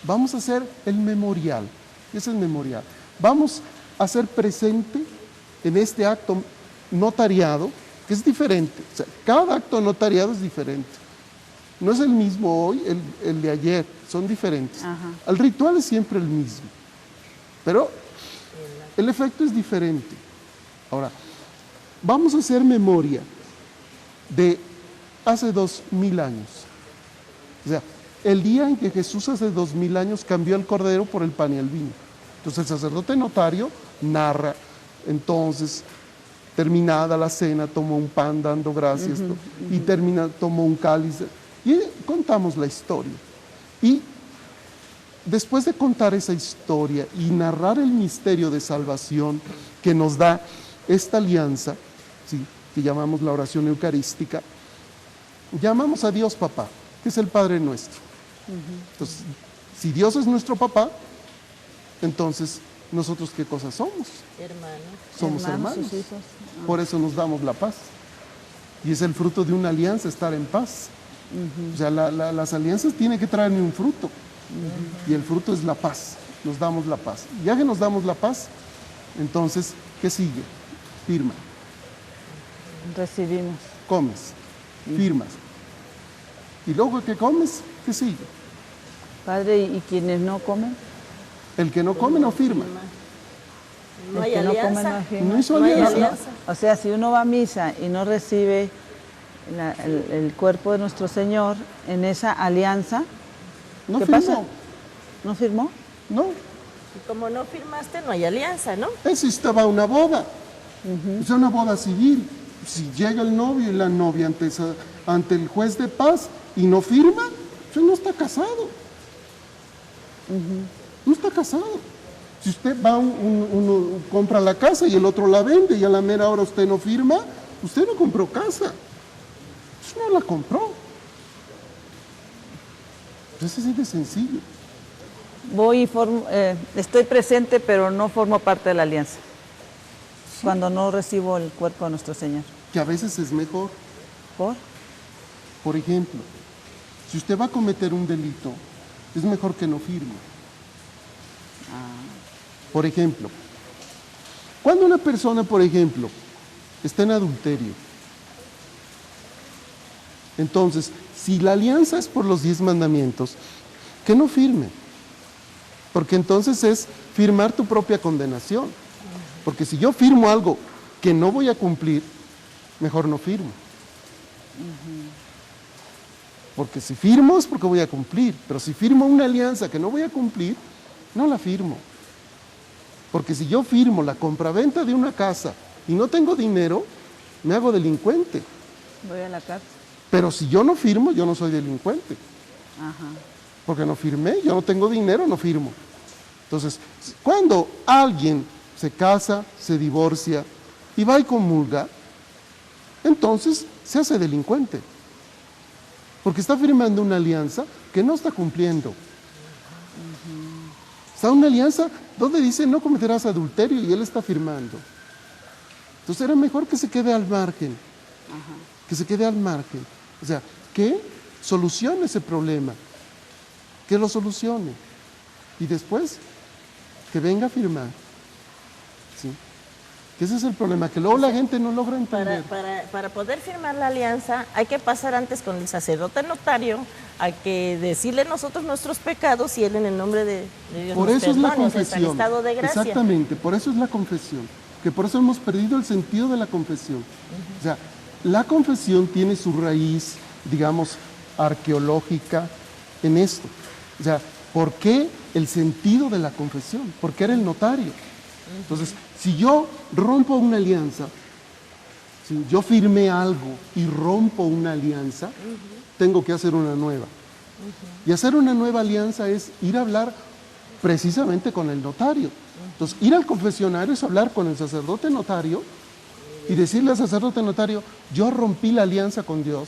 Vamos a hacer el memorial. ¿Qué es el memorial? Vamos a hacer presente en este acto notariado, que es diferente. O sea, cada acto notariado es diferente. No es el mismo hoy, el de ayer, son diferentes. Ajá. El ritual es siempre el mismo, pero el efecto es diferente. Ahora, vamos a hacer memoria de hace 2000 años. O sea, el día en que Jesús hace 2000 años cambió el cordero por el pan y el vino. Entonces el sacerdote notario narra, entonces, terminada la cena, tomó un pan dando gracias, y tomó un cáliz, y contamos la historia. Y después de contar esa historia y narrar el misterio de salvación que nos da esta alianza, ¿sí?, que llamamos la oración eucarística, llamamos a Dios Papá, que es el Padre nuestro. Entonces, si Dios es nuestro papá, entonces, ¿nosotros qué cosa somos? Hermanos. Somos hermanos. sus hijos. Por eso nos damos la paz. Y es el fruto de una alianza, estar en paz. O sea, las alianzas tienen que traerme un fruto. Y el fruto es la paz. Nos damos la paz. Ya que nos damos la paz, entonces, ¿qué sigue? Firma. Recibimos. Comes. Firmas. Y luego que comes, ¿qué sigue? Padre, ¿y quienes no comen? El que no come no firma. No El hay que no come alianza. no firma. No hizo No hay alianza. alianza. O sea, si uno va a misa y no recibe el cuerpo de nuestro Señor en esa alianza, No ¿qué firmó. pasa? ¿No firmó? No. Y como no firmaste, no hay alianza, ¿no? Eso estaba una boda. O sea, una boda civil. Si llega el novio y la novia ante el juez de paz y no firma, pues no está casado. No está casado. Si usted va, uno compra la casa y el otro la vende y a la mera hora usted no firma, usted no compró casa. Usted no la compró. Entonces es así de sencillo. Voy y estoy presente, pero no formo parte de la alianza. Cuando no recibo el cuerpo de nuestro Señor. Que a veces es mejor. ¿Por? Por ejemplo, si usted va a cometer un delito, es mejor que no firme. Por ejemplo, cuando una persona, por ejemplo, está en adulterio, entonces, si la alianza es por los 10 mandamientos, que no firme. Porque entonces es firmar tu propia condenación. Porque si yo firmo algo que no voy a cumplir, mejor no firmo. Porque si firmo es porque voy a cumplir, pero si firmo una alianza que no voy a cumplir, no la firmo. Porque si yo firmo la compraventa de una casa y no tengo dinero, me hago delincuente. Voy a la cárcel. Pero si yo no firmo, yo no soy delincuente. Porque no firmé, yo no tengo dinero, no firmo. Entonces, cuando alguien se casa, se divorcia y va y comulga, entonces se hace delincuente. Porque está firmando una alianza que no está cumpliendo. Está una alianza donde dice no cometerás adulterio y él está firmando. Entonces era mejor que se quede al margen. Que se quede al margen. O sea, que solucione ese problema. Que lo solucione. Y después, que venga a firmar. ¿Sí? Que ese es el problema, que luego la gente no logra entender. Para poder firmar la alianza hay que pasar antes con el sacerdote notario a que decirle nosotros nuestros pecados y él en el nombre de Dios por nos eso es la perdone, o sea, está en confesión. estado de gracia. Exactamente, por eso es la confesión. Que por eso hemos perdido el sentido de la confesión. O sea, la confesión tiene su raíz, digamos, arqueológica en esto. O sea, ¿por qué el sentido de la confesión? Porque era el notario. Entonces, si yo rompo una alianza, si yo firmé algo y rompo una alianza, tengo que hacer una nueva. Y hacer una nueva alianza es ir a hablar precisamente con el notario. Entonces, ir al confesionario es hablar con el sacerdote notario y decirle al sacerdote notario, yo rompí la alianza con Dios,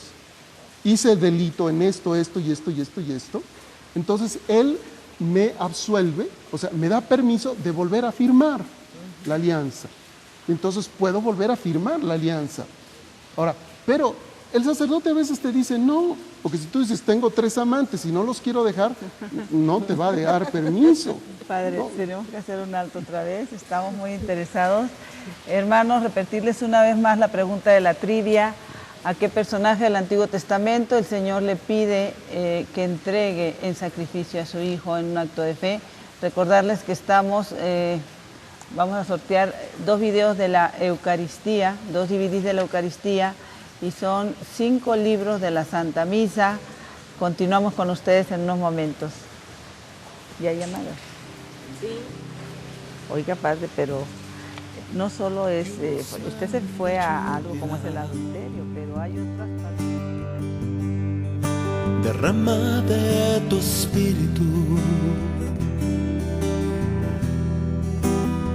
hice delito en esto, esto y esto y esto y esto. Entonces, él me absuelve, o sea, me da permiso de volver a firmar la alianza. Entonces puedo volver a firmar la alianza. Ahora, pero el sacerdote a veces te dice, no, porque si tú dices, tengo 3 amantes y no los quiero dejar, no te va a dar permiso. Padre, No. tenemos que hacer un alto otra vez, estamos muy interesados. Hermanos, repetirles una vez más la pregunta de la trivia. ¿A qué personaje del Antiguo Testamento el Señor le pide que entregue en sacrificio a su Hijo en un acto de fe? Recordarles que vamos a sortear 2 videos de la Eucaristía, 2 DVDs de la Eucaristía, y son 5 libros de la Santa Misa. Continuamos con ustedes en unos momentos. ¿Y hay llamadas? Sí. Oiga, padre, pero no solo es, usted se fue a algo como es el adulterio, pero hay otras partes. Derrama de tu espíritu,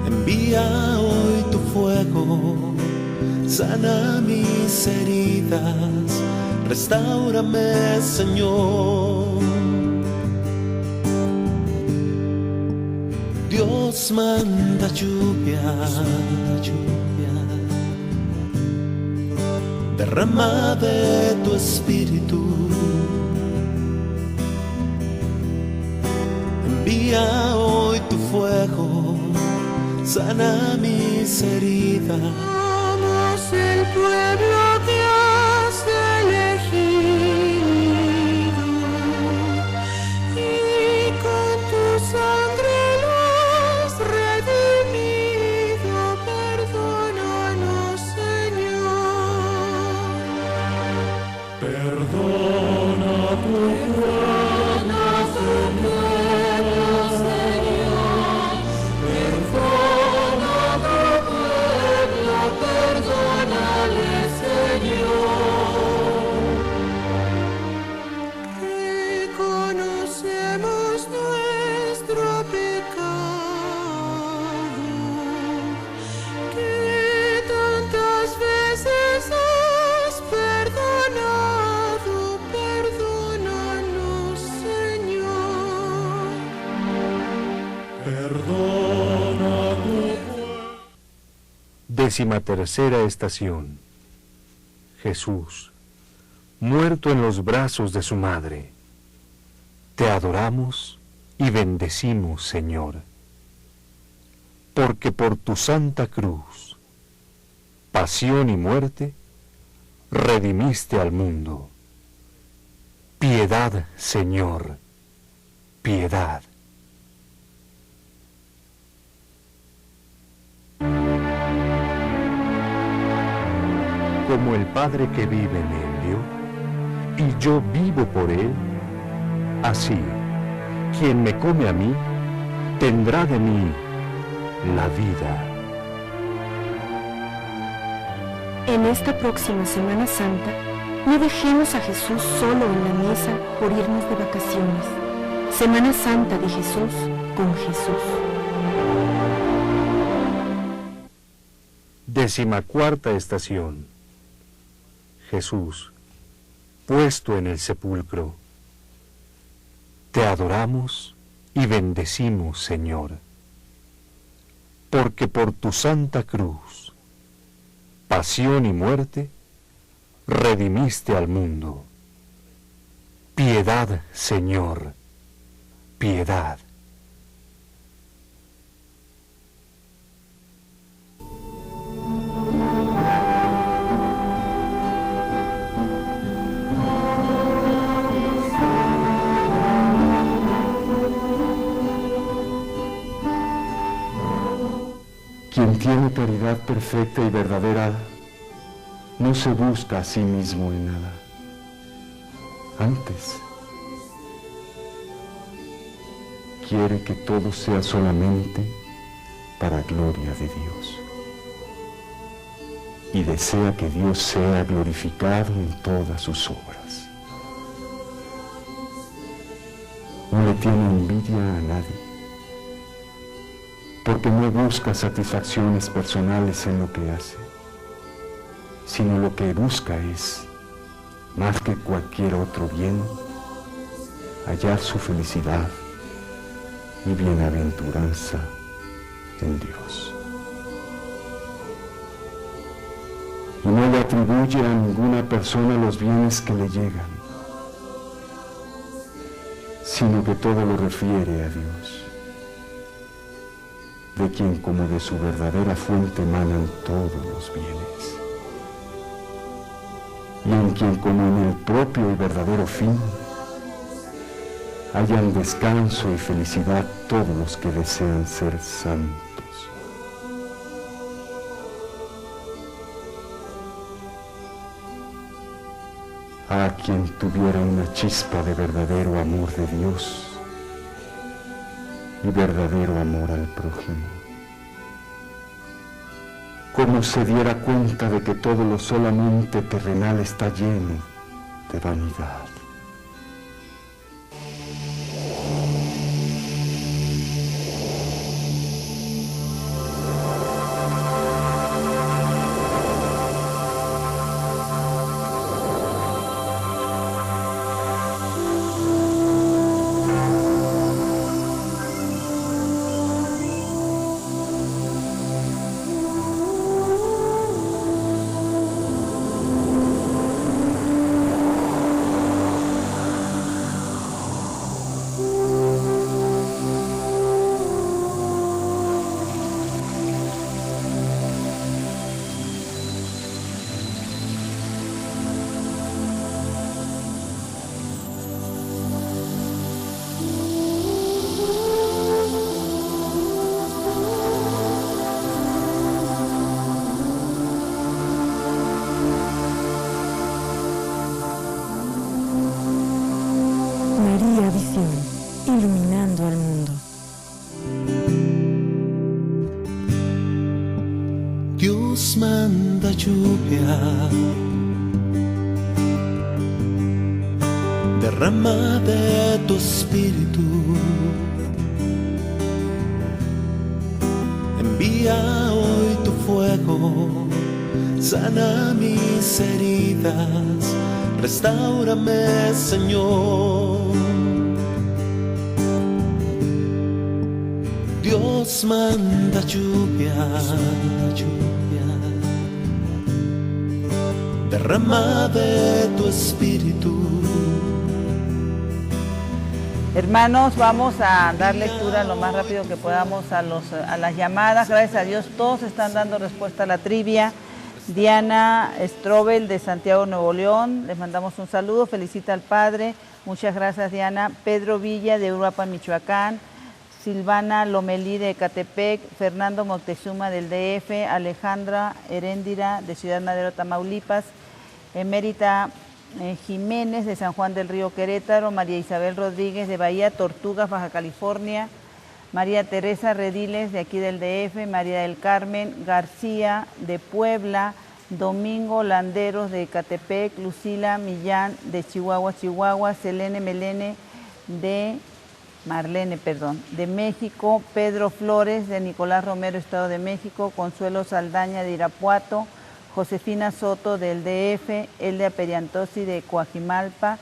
envía hoy tu fuego, sana mis heridas, restáurame, Señor. Dios manda lluvia, derrama de tu espíritu, envía hoy tu fuego, sana mis heridas. Somos el pueblo que has elegido y con tu sangre lo has redimido. Perdónanos, Señor. Perdona tu pueblo, Señor. Perdona tu pueblo, perdónale, Señor. Reconocemos nuestro pecado, que tantas veces has perdonado. Perdónanos, Señor. Perdona tu pueblo. 13ª estación. Jesús, muerto en los brazos de su madre. Te adoramos y bendecimos, Señor, porque por tu santa cruz, pasión y muerte, redimiste al mundo. Piedad, Señor, piedad. Como el Padre que vive me envió, y yo vivo por él, así, quien me come a mí, tendrá de mí la vida. En esta próxima Semana Santa, No dejemos a Jesús solo en la mesa por irnos de vacaciones. Semana Santa de Jesús con Jesús. 14ª estación. Jesús, puesto en el sepulcro. Te adoramos y bendecimos, Señor, porque por tu santa cruz, pasión y muerte, redimiste al mundo. Piedad, Señor, piedad. Quien tiene caridad perfecta y verdadera no se busca a sí mismo en nada. Antes, quiere que todo sea solamente para gloria de Dios. Y desea que Dios sea glorificado en todas sus obras. No le tiene envidia a nadie, porque no busca satisfacciones personales en lo que hace, sino lo que busca es, más que cualquier otro bien, hallar su felicidad y bienaventuranza en Dios. Y no le atribuye a ninguna persona los bienes que le llegan, sino que todo lo refiere a Dios, de quien como de su verdadera fuente emanan todos los bienes, y en quien como en el propio y verdadero fin hallan descanso y felicidad todos los que desean ser santos. A quien tuviera una chispa de verdadero amor de Dios y verdadero amor al prójimo, como se diera cuenta de que todo lo solamente terrenal está lleno de vanidad. María Visión, iluminando al mundo. Dios manda lluvia, derrama de tu espíritu, envía hoy tu fuego, sana mis heridas, restáurame, Señor. Dios manda lluvia, derrama de tu espíritu. Hermanos, vamos a dar lectura lo más rápido que podamos a las llamadas. Gracias a Dios, todos están dando respuesta a la trivia. Diana Strobel de Santiago, Nuevo León, les mandamos un saludo, felicita al Padre. Muchas gracias, Diana. Pedro Villa de Uruapan, Michoacán. Silvana Lomelí de Ecatepec, Fernando Moctezuma del DF, Alejandra Heréndira de Ciudad Madero, Tamaulipas, Emérita Jiménez de San Juan del Río, Querétaro, María Isabel Rodríguez de Bahía Tortugas, Baja California, María Teresa Rediles de aquí del DF, María del Carmen García de Puebla, Domingo Landeros de Ecatepec, Lucila Millán de Chihuahua, Marlene, de México, Pedro Flores de Nicolás Romero, Estado de México, Consuelo Saldaña de Irapuato, Josefina Soto del DF, Elda Periantosi de Coajimalpa,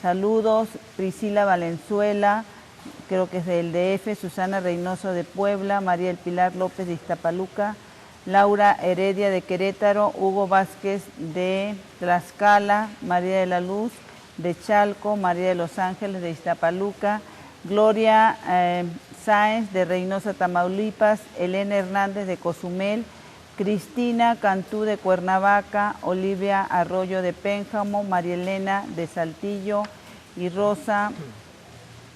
saludos, Priscila Valenzuela, creo que es del DF, Susana Reynoso de Puebla, María del Pilar López de Iztapaluca, Laura Heredia de Querétaro, Hugo Vázquez de Tlaxcala, María de la Luz de Chalco, María de los Ángeles de Iztapaluca, Gloria Sáenz de Reynosa, Tamaulipas, Elena Hernández de Cozumel, Cristina Cantú de Cuernavaca, Olivia Arroyo de Pénjamo, María Elena de Saltillo y Rosa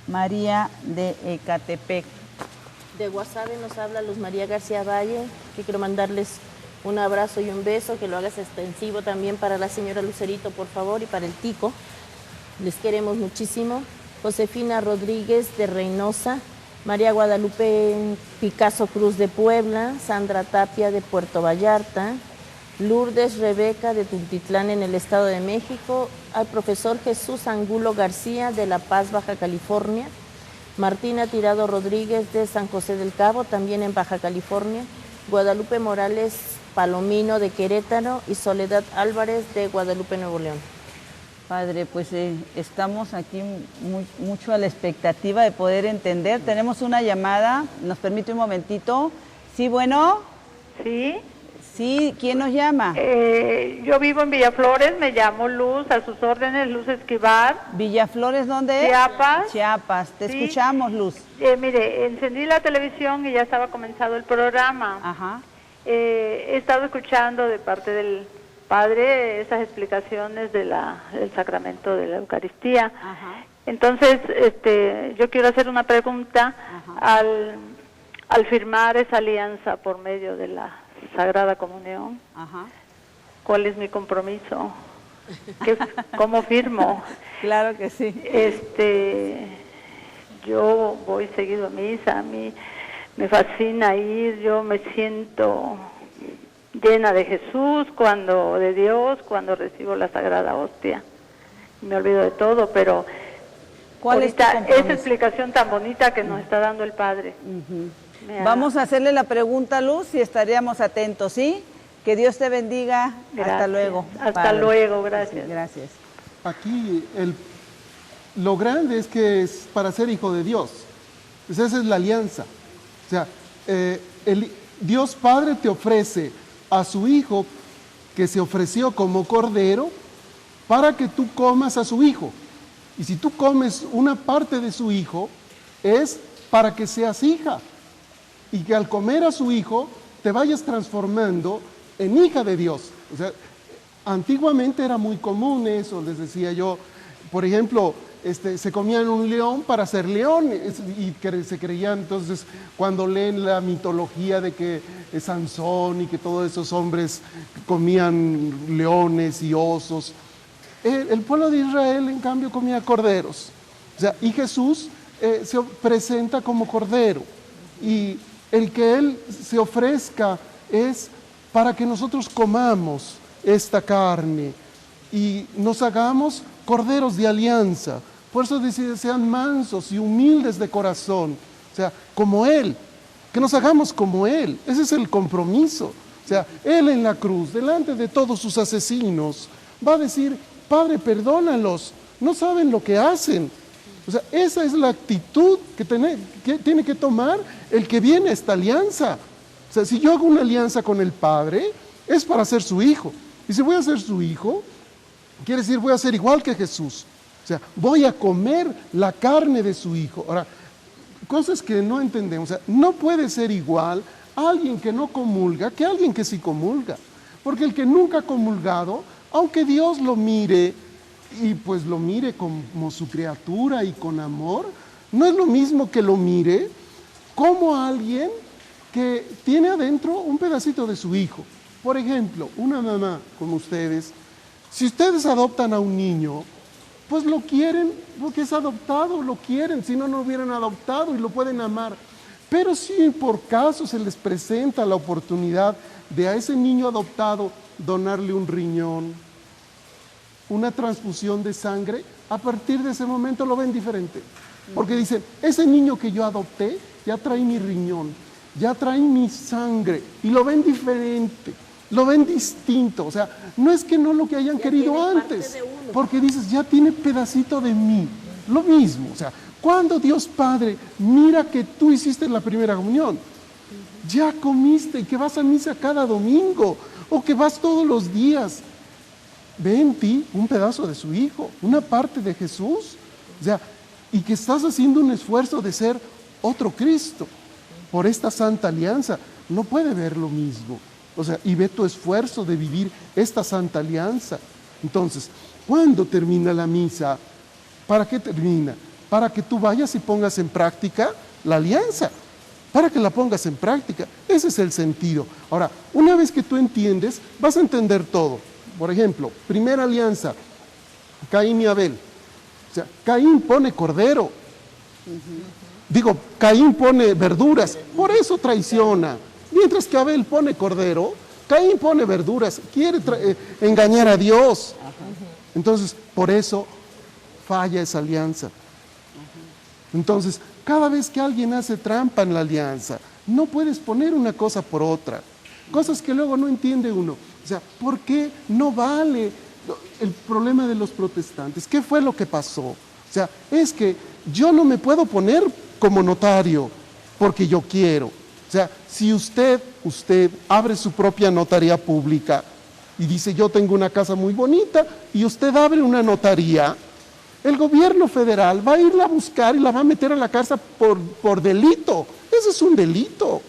María de Ecatepec. De Guasave nos habla Luz María García Valle, que quiero mandarles un abrazo y un beso, que lo hagas extensivo también para la señora Lucerito, por favor, y para el Tico. Les queremos muchísimo. Josefina Rodríguez de Reynosa, María Guadalupe Picasso Cruz de Puebla, Sandra Tapia de Puerto Vallarta, Lourdes Rebeca de Tultitlán en el Estado de México, al profesor Jesús Angulo García de La Paz, Baja California, Martina Tirado Rodríguez de San José del Cabo, también en Baja California, Guadalupe Morales Palomino de Querétaro y Soledad Álvarez de Guadalupe, Nuevo León. Padre, pues estamos aquí mucho a la expectativa de poder entender. Tenemos una llamada, ¿nos permite un momentito? Sí, bueno. Sí. Sí, ¿quién nos llama? Yo vivo en Villaflores, me llamo Luz, a sus órdenes, Luz Esquivar. ¿Villaflores dónde es? Chiapas. Chiapas, te escuchamos, Luz. Mire, encendí la televisión y ya estaba comenzado el programa. Ajá. He estado escuchando de parte del Padre esas explicaciones del sacramento de la Eucaristía. Ajá. Entonces, yo quiero hacer una pregunta. Al firmar esa alianza por medio de la Sagrada Comunión. Ajá. ¿Cuál es mi compromiso? ¿Cómo firmo? Claro que sí. Yo voy seguido a misa, a mí me fascina ir, yo me siento llena de Jesús, de Dios, cuando recibo la Sagrada Hostia. Me olvido de todo, pero ¿cuál es tu compromiso? Esa explicación tan bonita que nos está dando el Padre. Vamos a hacerle la pregunta, Luz, y estaríamos atentos, ¿sí? Que Dios te bendiga. Gracias. Hasta luego. Hasta luego, gracias. Sí, gracias. Aquí lo grande es que es para ser hijo de Dios. Pues esa es la alianza. O sea, Dios Padre te ofrece a su Hijo, que se ofreció como cordero, para que tú comas a su Hijo. Y si tú comes una parte de su Hijo, es para que seas hija. Y que al comer a su Hijo, te vayas transformando en hija de Dios. O sea, antiguamente era muy común eso, les decía yo. Por ejemplo, se comían un león para ser león, y se creían, entonces, cuando leen la mitología de que Sansón y que todos esos hombres comían leones y osos, el pueblo de Israel, en cambio, comía corderos. O sea, y Jesús se presenta como cordero. Y el que Él se ofrezca es para que nosotros comamos esta carne y nos hagamos corderos de alianza. Por eso dice, sean mansos y humildes de corazón. O sea, como Él, que nos hagamos como Él. Ese es el compromiso. O sea, Él en la cruz, delante de todos sus asesinos, va a decir, Padre, perdónalos, no saben lo que hacen. O sea, esa es la actitud que tiene que tomar el que viene a esta alianza. O sea, si yo hago una alianza con el Padre, es para ser su hijo. Y si voy a ser su hijo, quiere decir voy a ser igual que Jesús. O sea, voy a comer la carne de su hijo. Ahora, cosas que no entendemos. O sea, no puede ser igual alguien que no comulga que alguien que sí comulga. Porque el que nunca ha comulgado, aunque Dios lo mire, y pues lo mire como su criatura y con amor, no es lo mismo que lo mire como alguien que tiene adentro un pedacito de su hijo. Por ejemplo, una mamá como ustedes, si ustedes adoptan a un niño, pues lo quieren porque es adoptado, lo quieren, si no, no hubieran adoptado y lo pueden amar. Pero si por caso se les presenta la oportunidad de a ese niño adoptado donarle un riñón, una transfusión de sangre, a partir de ese momento lo ven diferente. Porque dicen, ese niño que yo adopté ya trae mi riñón, ya trae mi sangre, y lo ven diferente, lo ven distinto. O sea, no es que no lo que hayan querido antes, porque dices, ya tiene pedacito de mí. Lo mismo, o sea, cuando Dios Padre mira que tú hiciste la primera comunión, ya comiste y que vas a misa cada domingo, o que vas todos los días, ve en ti un pedazo de su Hijo, una parte de Jesús, o sea, y que estás haciendo un esfuerzo de ser otro Cristo por esta santa alianza. No puede ver lo mismo, o sea, y ve tu esfuerzo de vivir esta santa alianza. Entonces, ¿cuándo termina la misa? ¿Para qué termina? Para que tú vayas y pongas en práctica la alianza, para que la pongas en práctica. Ese es el sentido. Ahora, una vez que tú entiendes, vas a entender todo. Por ejemplo, primera alianza, Caín y Abel. O sea, Caín pone cordero. Digo, Caín pone verduras, por eso traiciona. Mientras que Abel pone cordero, Caín pone verduras, quiere engañar a Dios. Entonces, por eso falla esa alianza. Entonces, cada vez que alguien hace trampa en la alianza, no puedes poner una cosa por otra. Cosas que luego no entiende uno. O sea, ¿por qué no vale el problema de los protestantes? ¿Qué fue lo que pasó? O sea, es que yo no me puedo poner como notario porque yo quiero. O sea, si usted abre su propia notaría pública y dice, yo tengo una casa muy bonita, y usted abre una notaría, el gobierno federal va a irla a buscar y la va a meter a la cárcel por delito. Ese es un delito.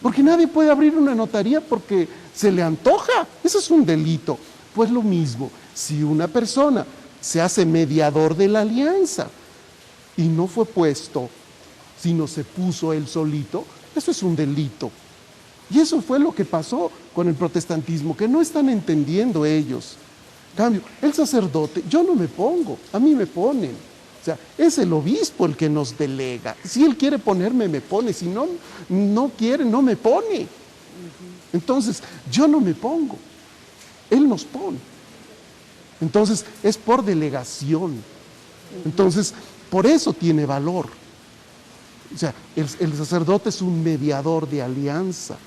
Porque nadie puede abrir una notaría porque se le antoja. Eso es un delito. Pues lo mismo, si una persona se hace mediador de la alianza y no fue puesto, sino se puso él solito, eso es un delito. Y eso fue lo que pasó con el protestantismo, que no están entendiendo ellos. En cambio, el sacerdote, yo no me pongo, a mí me ponen. O sea, es el obispo el que nos delega. Si él quiere ponerme, me pone. Si no quiere, no me pone. Entonces, yo no me pongo. Él nos pone. Entonces, es por delegación. Entonces, por eso tiene valor. O sea, el sacerdote es un mediador de alianza.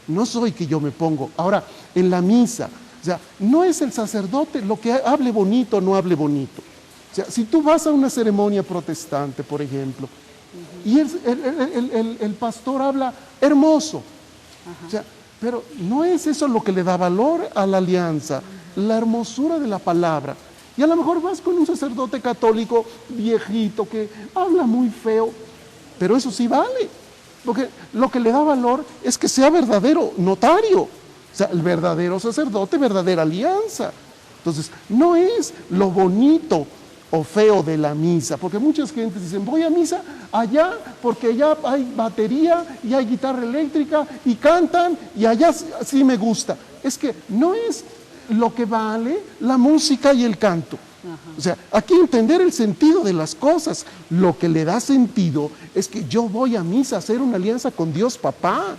No soy que yo me pongo. Ahora, en la misa, o sea, no es el sacerdote lo que hable bonito o no hable bonito. O sea, si tú vas a una ceremonia protestante, por ejemplo, y el pastor habla hermoso, o sea, pero no es eso lo que le da valor a la alianza, la hermosura de la palabra. Y a lo mejor vas con un sacerdote católico viejito que habla muy feo, pero eso sí vale, porque lo que le da valor es que sea verdadero notario. O sea, el verdadero sacerdote, verdadera alianza. Entonces, no es lo bonito o feo de la misa, porque muchas gentes dicen, voy a misa allá porque allá hay batería y hay guitarra eléctrica y cantan y allá sí me gusta. Es que no es lo que vale la música y el canto. O sea, aquí entender el sentido de las cosas. Lo que le da sentido es que yo voy a misa a hacer una alianza con Dios Papá,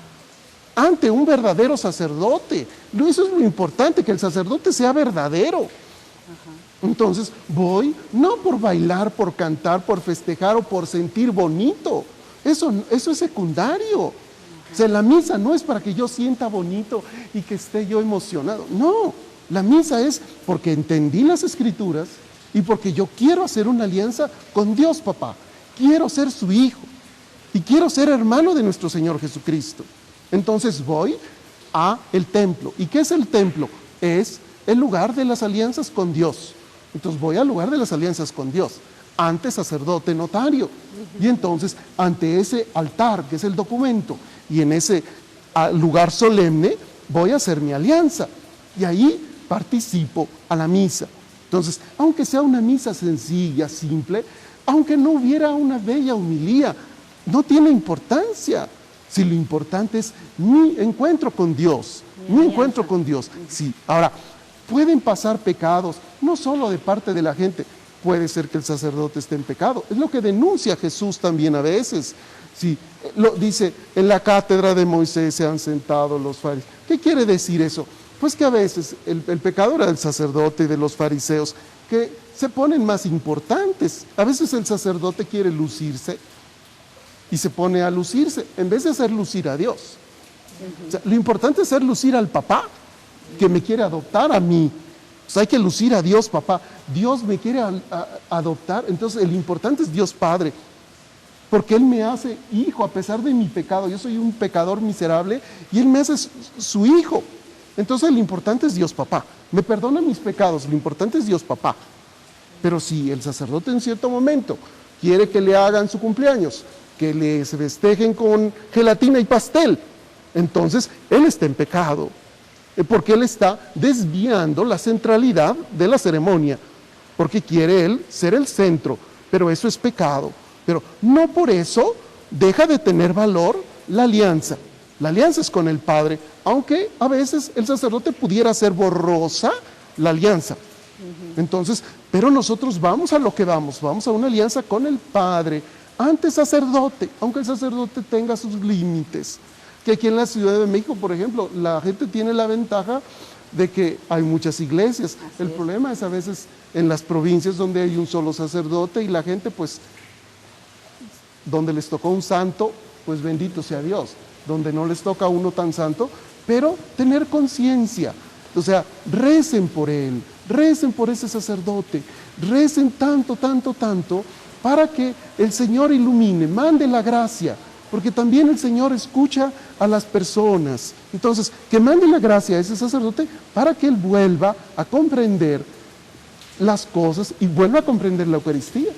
ante un verdadero sacerdote. Eso es lo importante, que el sacerdote sea verdadero. Entonces voy, no por bailar, por cantar, por festejar o por sentir bonito. Eso es secundario. O sea, la misa no es para que yo sienta bonito y que esté yo emocionado. No, la misa es porque entendí las Escrituras y porque yo quiero hacer una alianza con Dios Papá. Quiero ser su hijo y quiero ser hermano de nuestro Señor Jesucristo. Entonces voy a el templo. ¿Y qué es el templo? Es el lugar de las alianzas con Dios. Entonces voy al lugar de las alianzas con Dios, ante sacerdote notario. Y entonces, ante ese altar, que es el documento, y en ese lugar solemne, voy a hacer mi alianza. Y ahí participo a la misa. Entonces, aunque sea una misa sencilla, simple, aunque no hubiera una bella homilía, no tiene importancia. Si lo importante es mi encuentro con Dios, mi encuentro con Dios. Sí, ahora, pueden pasar pecados, no solo de parte de la gente, puede ser que el sacerdote esté en pecado. Es lo que denuncia Jesús también a veces. Sí, lo dice, en la cátedra de Moisés se han sentado los fariseos. ¿Qué quiere decir eso? Pues que a veces el pecado era del sacerdote y de los fariseos, que se ponen más importantes. A veces el sacerdote quiere lucirse y se pone a lucirse, en vez de hacer lucir a Dios. O sea, lo importante es hacer lucir al papá, que me quiere adoptar a mí. O sea, hay que lucir a Dios, papá. Dios me quiere adoptar, entonces el importante es Dios Padre, porque Él me hace hijo a pesar de mi pecado. Yo soy un pecador miserable y Él me hace su hijo. Entonces lo importante es Dios Papá. Me perdona mis pecados, lo importante es Dios Papá. Pero si el sacerdote en cierto momento quiere que le hagan su cumpleaños, que le se festejen con gelatina y pastel, entonces Él está en pecado, porque Él está desviando la centralidad de la ceremonia, porque quiere Él ser el centro, pero eso es pecado. Pero no por eso deja de tener valor la alianza. La alianza es con el Padre, aunque a veces el sacerdote pudiera hacer borrosa la alianza. Entonces, pero nosotros vamos a lo que vamos a una alianza con el Padre, antes sacerdote, aunque el sacerdote tenga sus límites. Que aquí en la Ciudad de México, por ejemplo, la gente tiene la ventaja de que hay muchas iglesias. El problema es a veces en las provincias donde hay un solo sacerdote y la gente, pues, donde les tocó un santo, pues bendito sea Dios. Donde no les toca a uno tan santo, pero tener conciencia. O sea, recen por él, recen por ese sacerdote, recen tanto, para que el Señor ilumine, mande la gracia, porque también el Señor escucha a las personas. Entonces, que mande la gracia a ese sacerdote para que él vuelva a comprender las cosas y vuelva a comprender la Eucaristía.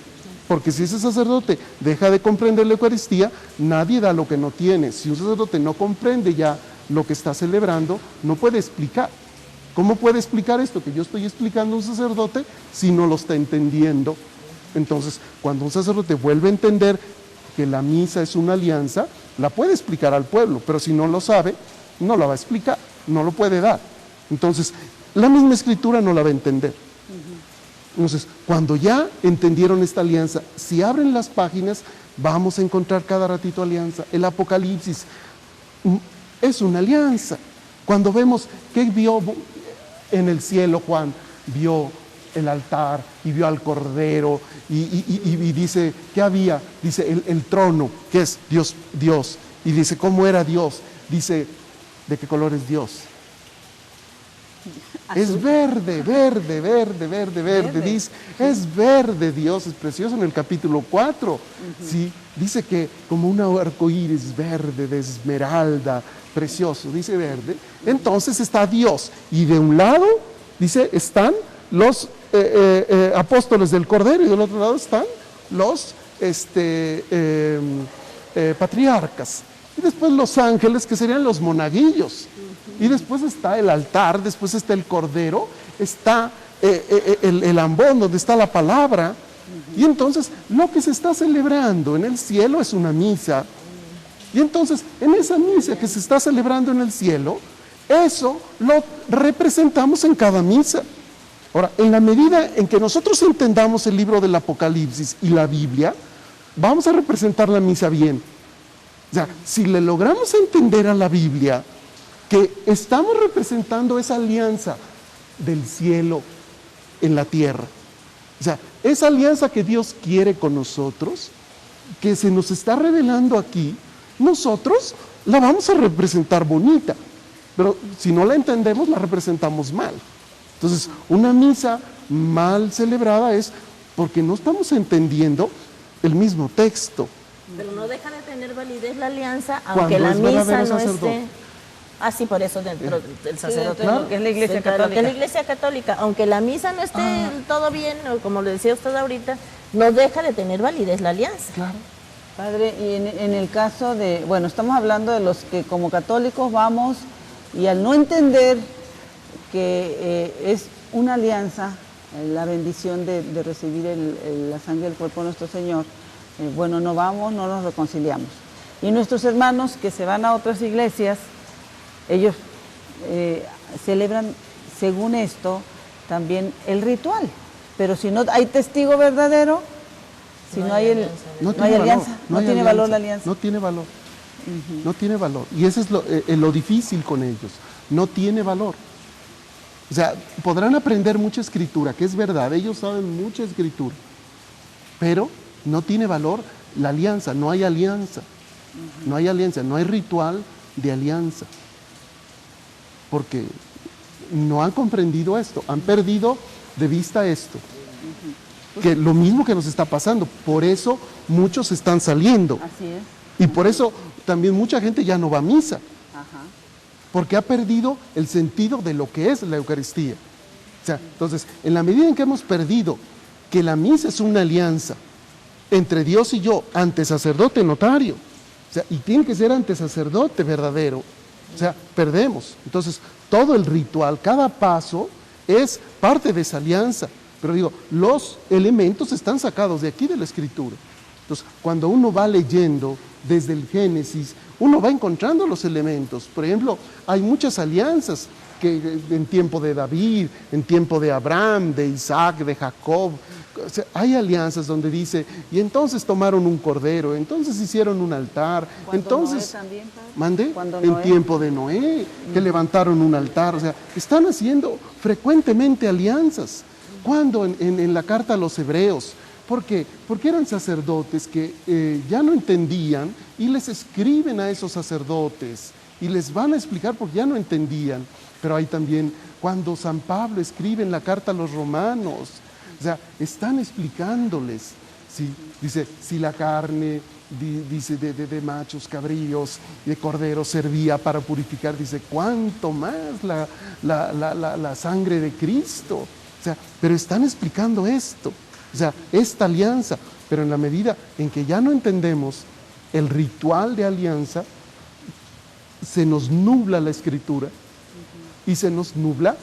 Porque si ese sacerdote deja de comprender la Eucaristía, nadie da lo que no tiene. Si un sacerdote no comprende ya lo que está celebrando, no puede explicar. ¿Cómo puede explicar esto que yo estoy explicando a un sacerdote si no lo está entendiendo? Entonces, cuando un sacerdote vuelve a entender que la misa es una alianza, la puede explicar al pueblo, pero si no lo sabe, no la va a explicar, no lo puede dar. Entonces, la misma Escritura no la va a entender. Entonces, cuando ya entendieron esta alianza, si abren las páginas, vamos a encontrar cada ratito alianza. El Apocalipsis es una alianza. Cuando vemos que vio en el cielo Juan, vio el altar y vio al Cordero y dice, ¿qué había? Dice, el trono, que es Dios. Y dice, ¿cómo era Dios? Dice, ¿de qué color es Dios? Azul. Es verde, dice, es verde Dios, es precioso en el capítulo 4, ¿sí? Dice que como un arco iris verde, de esmeralda, precioso, dice verde. Entonces está Dios, y de un lado, dice, están los apóstoles del Cordero, y del otro lado están los patriarcas, y después los ángeles, que serían los monaguillos. Y después está el altar, después está el Cordero, está el ambón donde está la palabra. Y entonces lo que se está celebrando en el cielo es una misa. Y entonces en esa misa que se está celebrando en el cielo, eso lo representamos en cada misa. Ahora, en la medida en que nosotros entendamos el libro del Apocalipsis y la Biblia, vamos a representar la misa bien. O sea, si le logramos entender a la Biblia que estamos representando esa alianza del cielo en la tierra, o sea, esa alianza que Dios quiere con nosotros, que se nos está revelando aquí, nosotros la vamos a representar bonita, pero si no la entendemos, la representamos mal. Entonces, una misa mal celebrada es porque no estamos entendiendo el mismo texto. Pero no deja de tener validez la alianza, aunque la misa no esté... Ah, sí, por eso dentro del sacerdote, claro, que es la Iglesia Católica. Que es la Iglesia Católica, aunque la misa no esté todo bien, o como le decía usted ahorita, no deja de tener validez la alianza. Claro. Padre, y en el caso de, bueno, estamos hablando de los que como católicos vamos y al no entender que es una alianza, la bendición de recibir la sangre del cuerpo de nuestro Señor, bueno, no vamos, no nos reconciliamos. Y nuestros hermanos que se van a otras iglesias, ellos celebran, según esto, también el ritual. Pero si no hay testigo verdadero, si no hay alianza, no tiene valor la alianza. No tiene valor. No tiene valor. Y eso es lo difícil con ellos. No tiene valor. O sea, podrán aprender mucha escritura, que es verdad, ellos saben mucha escritura, pero no tiene valor la alianza, no hay alianza. No hay alianza, no hay ritual de alianza. Porque no han comprendido esto, han perdido de vista esto. Que lo mismo que nos está pasando, por eso muchos están saliendo. Así es. Y por eso también mucha gente ya no va a misa, Ajá. porque ha perdido el sentido de lo que es la Eucaristía. O sea, entonces, en la medida en que hemos perdido que la misa es una alianza entre Dios y yo, ante sacerdote notario, o sea, y tiene que ser ante sacerdote verdadero, o sea, perdemos. Entonces, todo el ritual, cada paso es parte de esa alianza. Pero digo, los elementos están sacados de aquí de la Escritura. Entonces, cuando uno va leyendo desde el Génesis, uno va encontrando los elementos. Por ejemplo, hay muchas alianzas que en tiempo de David, en tiempo de Abraham, de Isaac, de Jacob. O sea, hay alianzas donde dice, y entonces tomaron un cordero, entonces hicieron un altar, entonces, Noé también, padre. ¿mande? Cuando En Noé. tiempo de Noé, que levantaron un altar. O sea, están haciendo frecuentemente alianzas. ¿Cuándo? En la carta a los hebreos. ¿Por qué? Porque eran sacerdotes que ya no entendían y les escriben a esos sacerdotes y les van a explicar porque ya no entendían. Pero hay también cuando San Pablo escribe en la carta a los romanos, o sea, están explicándoles, ¿sí? Dice, si la carne dice de machos, cabríos, de corderos servía para purificar, dice, ¿cuánto más la sangre de Cristo? O sea, pero están explicando esto. O sea, esta alianza, pero en la medida en que ya no entendemos el ritual de alianza, se nos nubla la Escritura y se nos nubla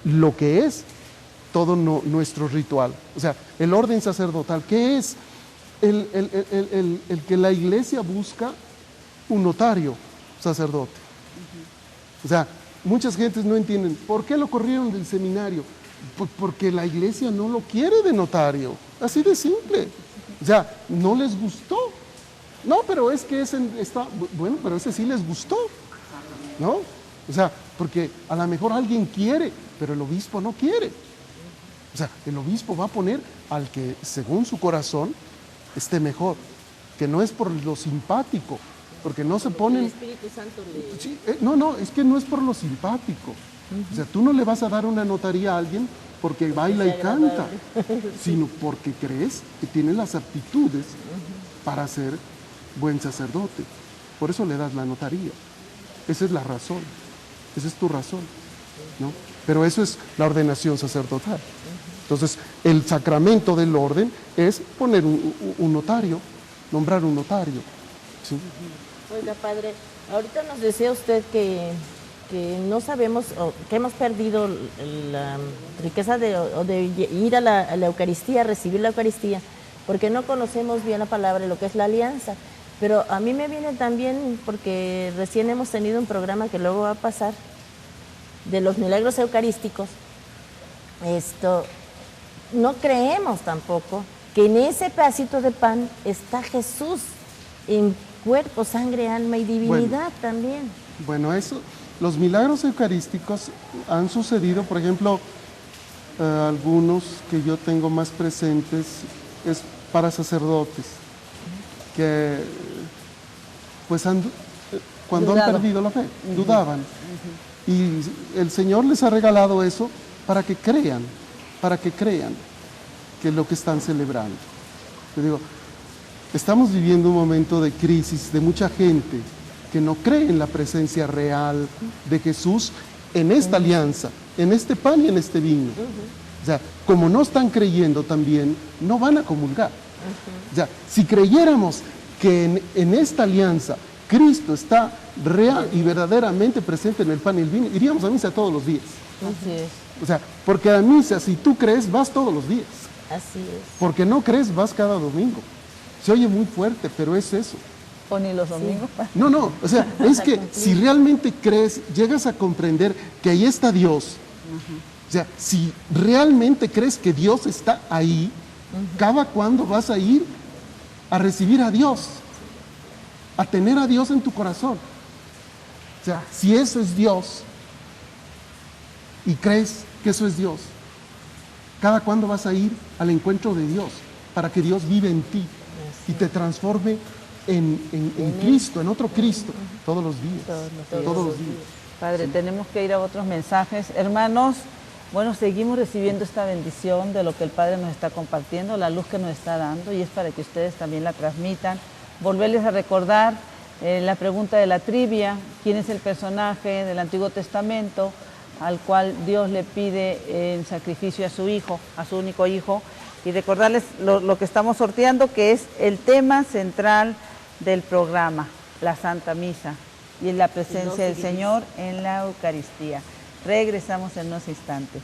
lo que es todo nuestro ritual. O sea, el orden sacerdotal, ¿qué es? El que la iglesia busca un notario sacerdote. O sea, muchas gentes no entienden, ¿por qué lo corrieron del seminario? Porque la iglesia no lo quiere de notario, así de simple. O sea, no les gustó. No, pero es que ese está, bueno, pero ese sí les gustó, ¿no? O sea, porque a lo mejor alguien quiere, pero el obispo no quiere. O sea, el obispo va a poner al que, según su corazón, esté mejor, que no es por lo simpático, porque no se ponen... El Espíritu Santo le... Sí, no, es que no es por lo simpático. O sea, tú no le vas a dar una notaría a alguien porque baila y canta, sino porque crees que tiene las aptitudes para ser buen sacerdote. Por eso le das la notaría. Esa es la razón, esa es tu razón, ¿no? Pero eso es la ordenación sacerdotal. Entonces, el sacramento del orden es poner un notario, nombrar un notario, ¿sí? Oiga, padre, ahorita nos decía usted que no sabemos, o que hemos perdido la riqueza de ir a la Eucaristía, a recibir la Eucaristía, porque no conocemos bien la palabra, lo que es la alianza. Pero a mí me viene también, porque recién hemos tenido un programa que luego va a pasar, de los milagros eucarísticos. No creemos tampoco que en ese pedacito de pan está Jesús, en cuerpo, sangre, alma y divinidad también. Bueno, eso... Los milagros eucarísticos han sucedido, por ejemplo, algunos que yo tengo más presentes, es para sacerdotes, que pues cuando han perdido la fe, dudaban. Y el Señor les ha regalado eso para que crean que es lo que están celebrando. Yo digo, estamos viviendo un momento de crisis de mucha gente que no cree en la presencia real de Jesús en esta alianza, en este pan y en este vino. O sea, como no están creyendo también, no van a comulgar. O sea, si creyéramos que en esta alianza Cristo está real y verdaderamente presente en el pan y el vino, iríamos a misa todos los días. Así es. O sea, porque a misa, si tú crees, vas todos los días. Así es. Porque no crees, vas cada domingo. Se oye muy fuerte, pero es eso. O ni los domingos. Sí. No, o sea, es que si realmente crees, llegas a comprender que ahí está Dios. O sea, si realmente crees que Dios está ahí, cada cuándo vas a ir a recibir a Dios. a tener a Dios en tu corazón. O sea, si eso es Dios y crees que eso es Dios, ¿cada cuándo vas a ir al encuentro de Dios para que Dios vive en ti y te transforme en Cristo, en otro Cristo, todos los días? Todos los días. Padre, tenemos que ir a otros mensajes. Hermanos, bueno, seguimos recibiendo esta bendición de lo que el Padre nos está compartiendo, la luz que nos está dando, y es para que ustedes también la transmitan. Volverles a recordar la pregunta de la trivia: ¿quién es el personaje del Antiguo Testamento al cual Dios le pide en sacrificio a su hijo, a su único hijo? Y recordarles lo que estamos sorteando, que es el tema central del programa, la Santa Misa, y la presencia del Señor en la Eucaristía. Regresamos en unos instantes.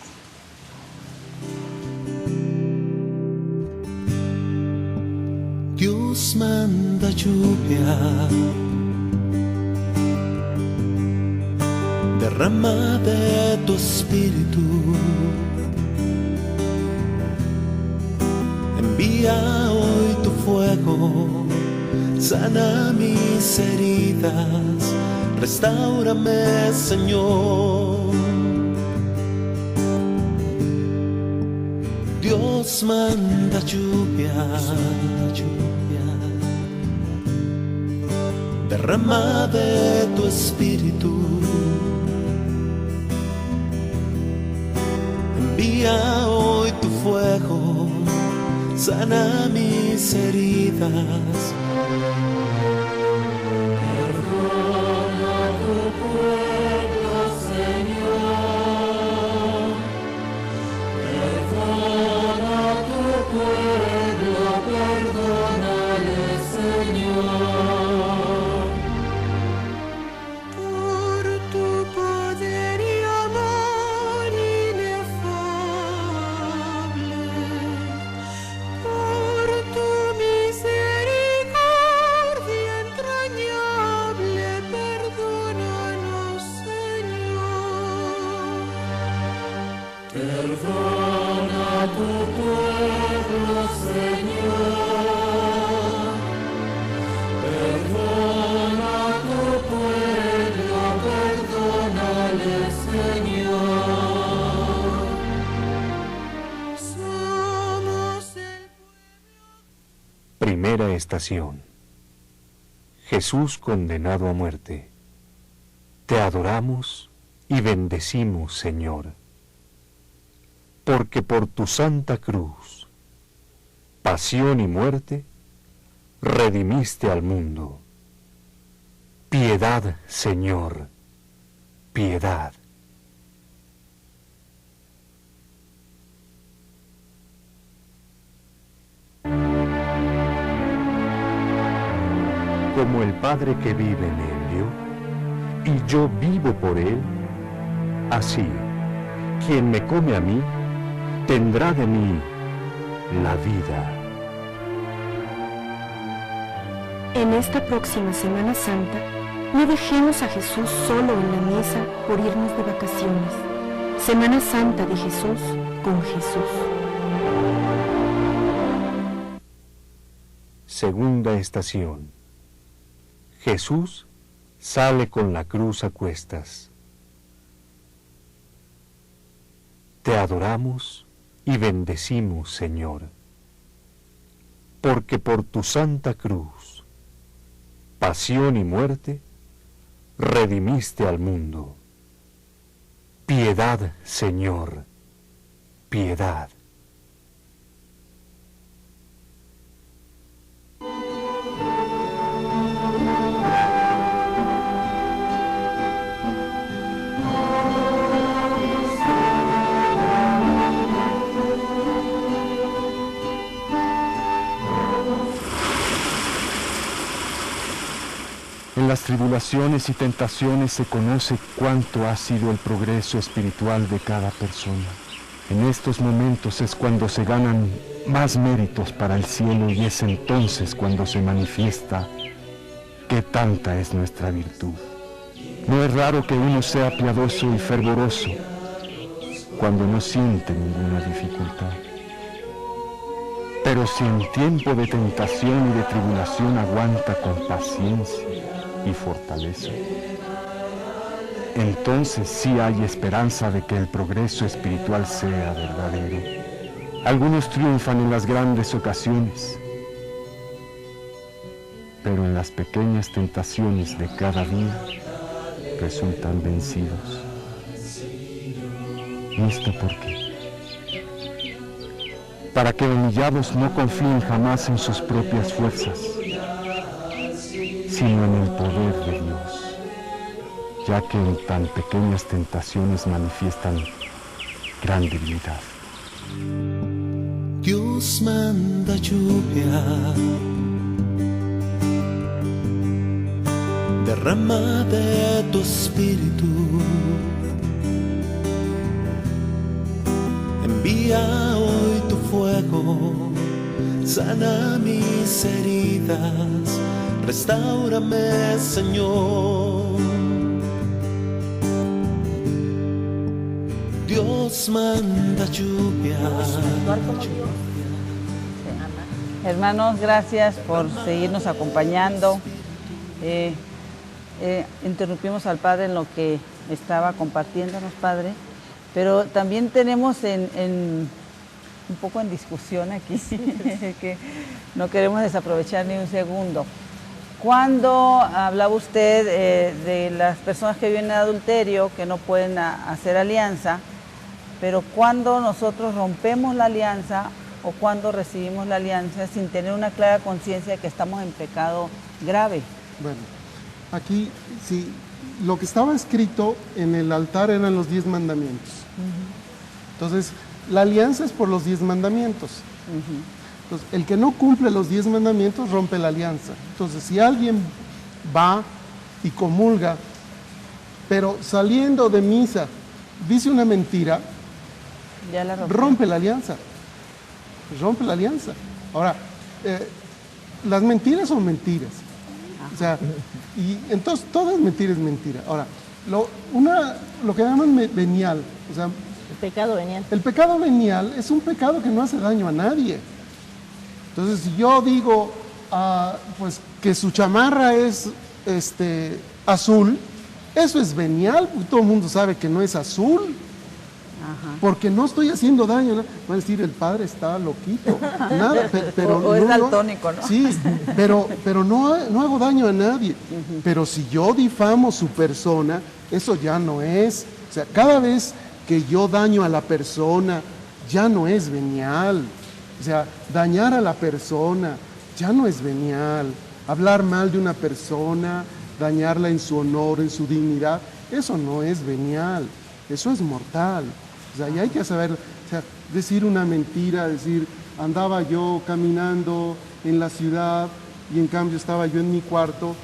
Dios manda lluvia, derrama de tu espíritu, envía hoy tu fuego, sana mis heridas, restáurame, Señor. Dios manda lluvia, derrama de tu espíritu, envía hoy tu fuego, sana mis heridas. Primera estación. Jesús condenado a muerte. Te adoramos y bendecimos, Señor, porque por tu santa cruz, pasión y muerte, redimiste al mundo. Piedad, Señor, piedad. Como el Padre que vive me envió, y yo vivo por él, así, quien me come a mí, tendrá de mí la vida. En esta próxima Semana Santa, no dejemos a Jesús solo en la mesa por irnos de vacaciones. Semana Santa de Jesús con Jesús. Segunda estación. Jesús sale con la cruz a cuestas. Te adoramos y bendecimos, Señor, porque por tu santa cruz, pasión y muerte, redimiste al mundo. Piedad, Señor, piedad. En las tribulaciones y tentaciones se conoce cuánto ha sido el progreso espiritual de cada persona. En estos momentos es cuando se ganan más méritos para el cielo, y es entonces cuando se manifiesta qué tanta es nuestra virtud. No es raro que uno sea piadoso y fervoroso cuando no siente ninguna dificultad. Pero si en tiempo de tentación y de tribulación aguanta con paciencia y fortaleza, entonces sí hay esperanza de que el progreso espiritual sea verdadero. Algunos triunfan en las grandes ocasiones, pero en las pequeñas tentaciones de cada día resultan vencidos. ¿Y esto por qué? Para que humillados no confíen jamás en sus propias fuerzas, sino en el poder de Dios, ya que en tan pequeñas tentaciones manifiestan gran debilidad. Dios manda lluvia, derrama de tu espíritu, envía hoy tu fuego, sana mis heridas, restáurame, Señor. Dios manda lluvia. Hermanos, gracias por seguirnos acompañando. Interrumpimos al Padre en lo que estaba compartiéndonos, Padre, pero también tenemos un poco en discusión aquí, que no queremos desaprovechar ni un segundo. Cuando hablaba usted de las personas que viven en adulterio, que no pueden hacer alianza, pero cuando nosotros rompemos la alianza o cuando recibimos la alianza sin tener una clara conciencia de que estamos en pecado grave. Bueno, aquí sí, lo que estaba escrito en el altar eran los 10 mandamientos. Entonces, la alianza es por los 10 mandamientos. Entonces, el que no cumple los 10 mandamientos rompe la alianza. Entonces, si alguien va y comulga, pero saliendo de misa dice una mentira, ya la rompe la alianza. Rompe la alianza. Ahora, las mentiras son mentiras. O sea, y entonces todas mentiras es mentira. Ahora, lo que llaman venial, o sea, El pecado venial. el pecado venial es un pecado que no hace daño a nadie. Entonces, si yo digo, pues, que su chamarra es azul, eso es venial, porque todo el mundo sabe que no es azul. Porque no estoy haciendo daño, ¿no? Va a decir, el padre está loquito. Nada, pero o es daltónico, ¿no? Sí, pero no hago daño a nadie. Pero si yo difamo su persona, eso ya no es. O sea, cada vez que yo daño a la persona, ya no es venial. O sea, dañar a la persona ya no es venial. Hablar mal de una persona, dañarla en su honor, en su dignidad, eso no es venial. Eso es mortal. O sea, y hay que saber, o sea, decir una mentira, decir, andaba yo caminando en la ciudad y en cambio estaba yo en mi cuarto,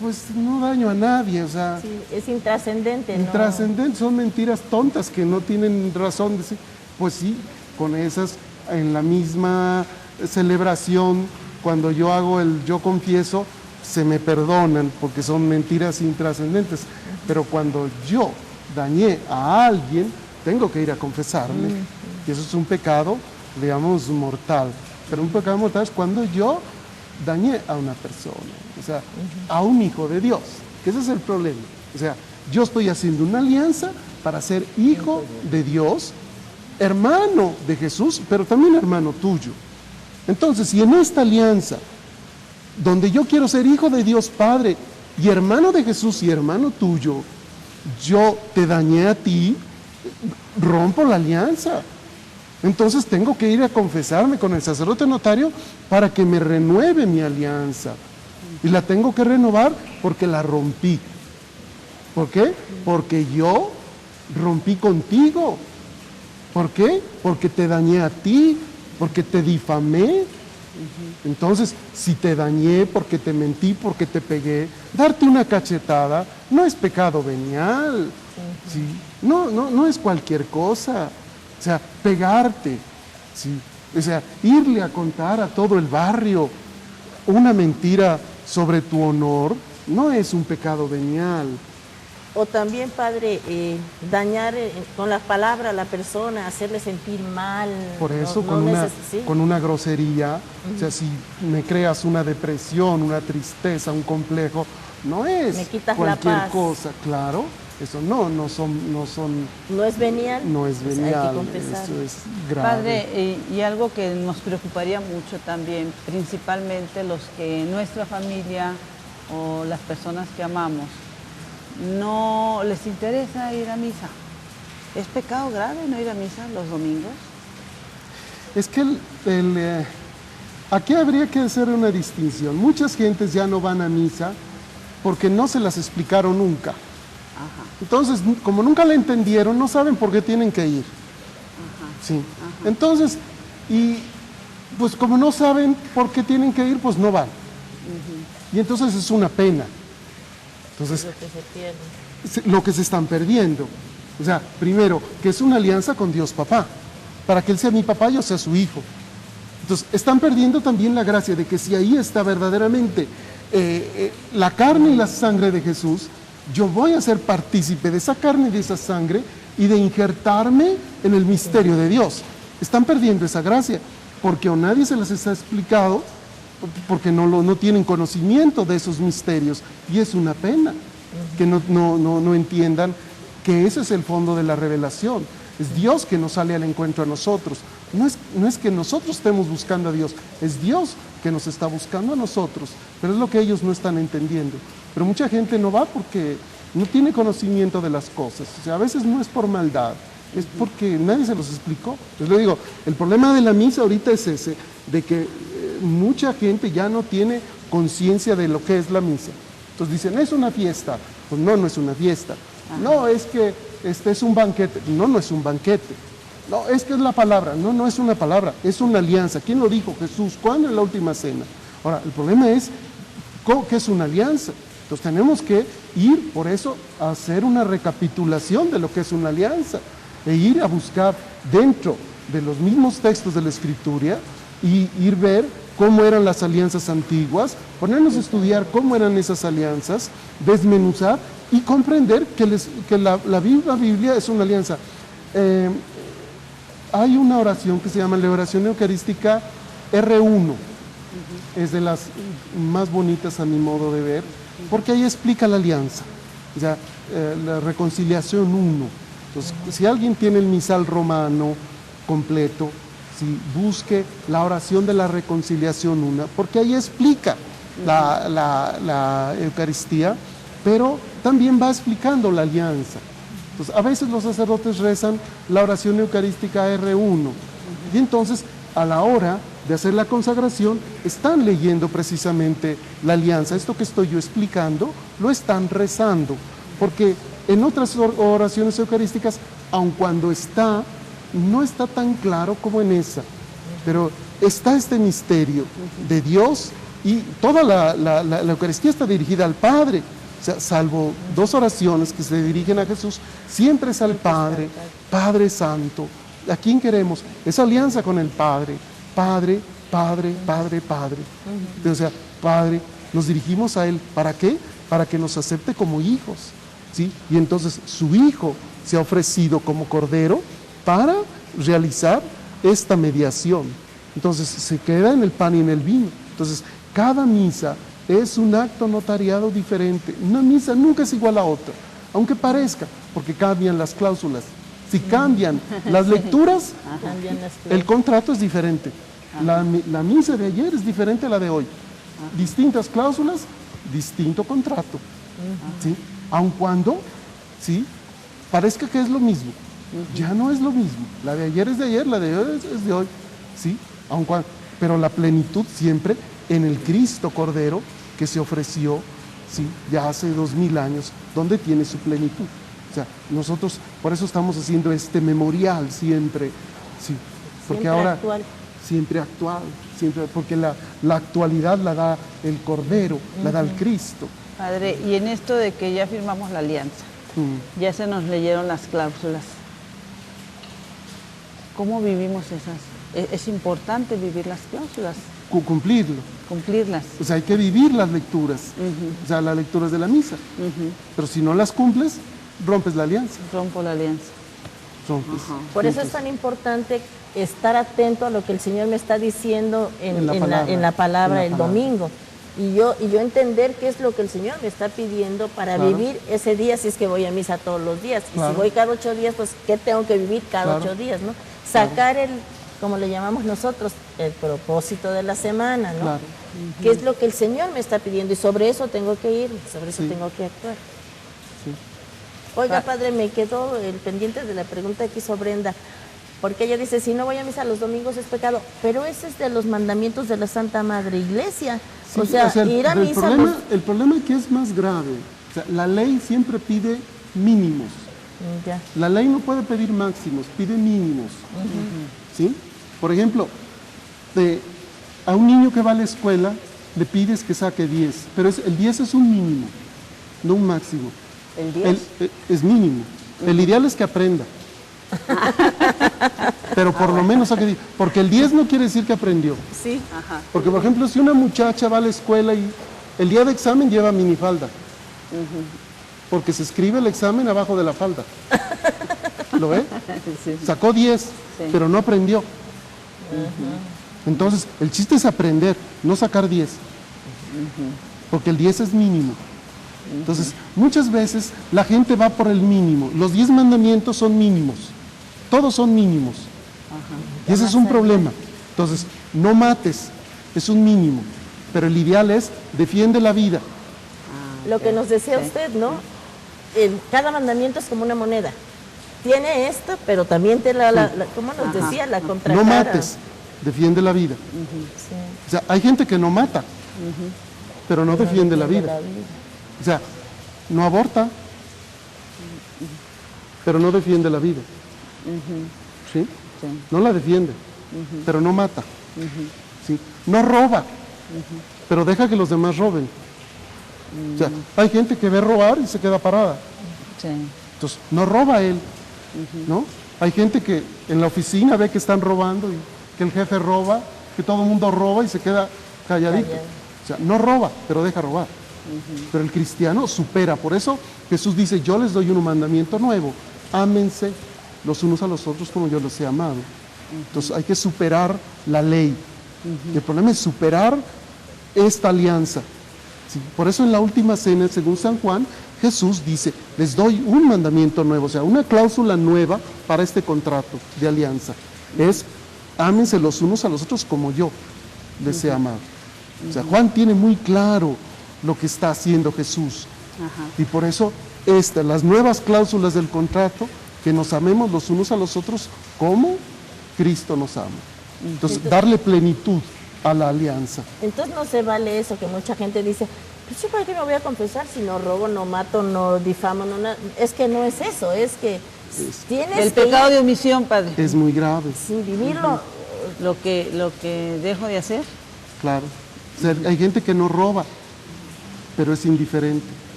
pues no daño a nadie, o sea... Sí, es intrascendente, ¿no? Intrascendente, son mentiras tontas que no tienen razón de decir. Pues sí, con esas, en la misma celebración, cuando yo hago yo confieso, se me perdonan porque son mentiras intrascendentes. Pero cuando yo dañé a alguien, tengo que ir a confesarme. Y eso es un pecado, digamos, mortal. Pero un pecado mortal es cuando yo dañé a una persona, o sea, a un hijo de Dios, que ese es el problema. O sea, yo estoy haciendo una alianza para ser hijo de Dios, hermano de Jesús, pero también hermano tuyo. Entonces, si en esta alianza, donde yo quiero ser hijo de Dios Padre y hermano de Jesús y hermano tuyo, yo te dañé a ti, rompo la alianza. Entonces tengo que ir a confesarme con el sacerdote notario para que me renueve mi alianza. Y la tengo que renovar porque la rompí. ¿Por qué? Porque yo rompí contigo. ¿Por qué? Porque te dañé a ti, porque te difamé. Entonces, si te dañé, porque te mentí, porque te pegué, darte una cachetada no es pecado venial. ¿Sí? No es cualquier cosa. O sea, pegarte, ¿sí? O sea, irle a contar a todo el barrio una mentira sobre tu honor no es un pecado venial. O también, padre, dañar con la palabra a la persona, hacerle sentir mal. Por eso, ¿sí? con una grosería, o sea, si me creas una depresión, una tristeza, un complejo, no es me quitas cualquier la paz. cosa, claro, eso no es venial. No es venial, hay que eso es grave. Padre, y algo que nos preocuparía mucho también, principalmente los que en nuestra familia o las personas que amamos no les interesa ir a misa. ¿Es pecado grave no ir a misa los domingos? Es que aquí habría que hacer una distinción. Muchas gentes ya no van a misa porque no se las explicaron nunca. Ajá. Entonces, como nunca la entendieron, no saben por qué tienen que ir. Ajá. Sí. Ajá. Entonces, y pues como no saben por qué tienen que ir, pues no van. Y entonces es una pena. Entonces, lo que se pierde. Lo que se están perdiendo. O sea, primero, que es una alianza con Dios Papá. Para que Él sea mi papá, yo sea su hijo. Entonces, están perdiendo también la gracia de que si ahí está verdaderamente la carne y la sangre de Jesús, yo voy a ser partícipe de esa carne y de esa sangre y de injertarme en el misterio de Dios. Están perdiendo esa gracia, porque o nadie se las está explicado, porque no tienen conocimiento de esos misterios, y es una pena que no entiendan que ese es el fondo de la revelación. Es Dios que nos sale al encuentro a nosotros. No es que nosotros estemos buscando a Dios, es Dios que nos está buscando a nosotros, pero es lo que ellos no están entendiendo. Pero mucha gente no va porque no tiene conocimiento de las cosas. O sea, a veces no es por maldad, es porque nadie se los explicó. Les lo digo, el problema de la misa ahorita es ese, de que mucha gente ya no tiene conciencia de lo que es la misa. Entonces dicen, es una fiesta. Pues no es una fiesta. No, es que es un banquete. No es un banquete. No, es que es la palabra. No es una palabra, es una alianza. ¿Quién lo dijo? Jesús. ¿Cuándo? En la última cena. Ahora, el problema es, ¿qué es una alianza? Entonces tenemos que ir, por eso, a hacer una recapitulación de lo que es una alianza. E ir a buscar dentro de los mismos textos de la Escritura y ir ver cómo eran las alianzas antiguas, ponernos a estudiar cómo eran esas alianzas, desmenuzar y comprender que la Biblia es una alianza. Hay una oración que se llama la oración eucarística R1, es de las más bonitas a mi modo de ver, porque ahí explica la alianza, o sea, la reconciliación 1. Entonces, si alguien tiene el misal romano completo, si busque la oración de la reconciliación 1, porque ahí explica la Eucaristía, pero también va explicando la alianza. Entonces, a veces los sacerdotes rezan la oración eucarística R1, y entonces a la hora de hacer la consagración están leyendo precisamente la alianza. Esto que estoy yo explicando lo están rezando, porque en otras oraciones eucarísticas, aun cuando no está tan claro como en esa, pero está este misterio de Dios, y toda la Eucaristía está dirigida al Padre. O sea, salvo dos oraciones que se dirigen a Jesús, siempre es al Padre, Padre Santo. ¿A quién queremos? Esa alianza con el Padre, Padre, Padre, Padre, Padre. O sea, Padre, nos dirigimos a Él. ¿Para qué? Para que nos acepte como hijos, ¿sí? Y entonces su Hijo se ha ofrecido como Cordero para realizar esta mediación. Entonces se queda en el pan y en el vino. Entonces, cada misa es un acto notariado diferente. Una misa nunca es igual a otra, aunque parezca, porque cambian las cláusulas. Si cambian las lecturas, el contrato es diferente. La misa de ayer es diferente a la de hoy. Distintas cláusulas, distinto contrato. ¿Sí? Aun cuando, ¿sí?, parezca que es lo mismo, ya no es lo mismo. La de ayer es de ayer, la de hoy es de hoy. ¿Sí? Pero la plenitud siempre en el Cristo Cordero que se ofreció, ¿sí?, ya hace 2000 años, donde tiene su plenitud. O sea, nosotros por eso estamos haciendo este memorial siempre, ¿sí?, porque siempre ahora actual. Siempre actual, siempre, porque la actualidad la da el Cordero, la da el Cristo. Padre, y en esto de que ya firmamos la alianza, ya se nos leyeron las cláusulas. ¿Cómo vivimos esas? Es importante vivir las cláusulas, Cumplirlo. cumplirlas. O sea, hay que vivir las lecturas, o sea, las lecturas de la misa. Pero si no las cumples, rompes la alianza. Rompo la alianza. Rompes. Por eso es tan importante estar atento a lo que el Señor me está diciendo en la palabra el domingo. Y yo entender qué es lo que el Señor me está pidiendo para vivir ese día, si es que voy a misa todos los días. Y si voy cada 8 días, pues ¿qué tengo que vivir cada 8 días? ¿No? Sacar como le llamamos nosotros, el propósito de la semana, ¿no? ¿Qué es lo que el Señor me está pidiendo? Y sobre eso tengo que ir, sobre eso tengo que actuar. Oiga, padre, me quedó el pendiente de la pregunta que hizo Brenda, porque ella dice, si no voy a misa los domingos es pecado, pero ese es de los mandamientos de la Santa Madre Iglesia. Sí, o sea, ir a misa... El problema es que es más grave. O sea, la ley siempre pide mínimos. Ya. La ley no puede pedir máximos, pide mínimos. ¿Sí? Por ejemplo, a un niño que va a la escuela le pides que saque 10, pero el 10 es un mínimo, no un máximo. ¿El 10? Es mínimo. El ideal es que aprenda. Pero por lo menos saque 10. Porque el 10 no quiere decir que aprendió. Sí. Porque, por ejemplo, si una muchacha va a la escuela y el día de examen lleva minifalda, porque se escribe el examen abajo de la falda. ¿Lo ve? Sacó 10, pero no aprendió. Entonces, el chiste es aprender, no sacar 10. Porque el 10 es mínimo. Entonces, muchas veces la gente va por el mínimo. Los 10 mandamientos son mínimos. Todos son mínimos. Y ese es un problema. Entonces, no mates, es un mínimo. Pero el ideal es, defiende la vida. Lo que nos decía usted, ¿no? Cada mandamiento es como una moneda. Tiene esto, pero también tiene ¿cómo nos decía? La contracara. No mates, defiende la vida. O sea, hay gente que no mata, pero no defiende la vida. O sea, no aborta, pero no defiende la vida. ¿Sí? No la defiende, pero no mata. ¿Sí? No roba, pero deja que los demás roben. O sea, hay gente que ve robar y se queda parada. Entonces, no roba él, ¿no? Hay gente que en la oficina ve que están robando y que el jefe roba, que todo el mundo roba y se queda calladito. O sea, no roba, pero deja robar. Pero el cristiano supera. Por eso Jesús dice, yo les doy un mandamiento nuevo. Ámense los unos a los otros como yo los he amado. Entonces hay que superar la ley. El problema es superar esta alianza. ¿Sí? Por eso en la última cena, según San Juan, Jesús dice, les doy un mandamiento nuevo, o sea, una cláusula nueva para este contrato de alianza. Es, ámense los unos a los otros como yo les he amado. O sea, Juan tiene muy claro lo que está haciendo Jesús. Y por eso las nuevas cláusulas del contrato, que nos amemos los unos a los otros como Cristo nos ama. Entonces, darle plenitud a la alianza. Entonces no se vale eso que mucha gente dice, pues yo para qué me voy a confesar si no robo, no mato, no difamo, es que no es eso, es que tienes el pecado de omisión, padre. Es muy grave. Sí, vivirlo. Lo que dejo de hacer. Claro. O sea, hay gente que no roba, pero es indiferente.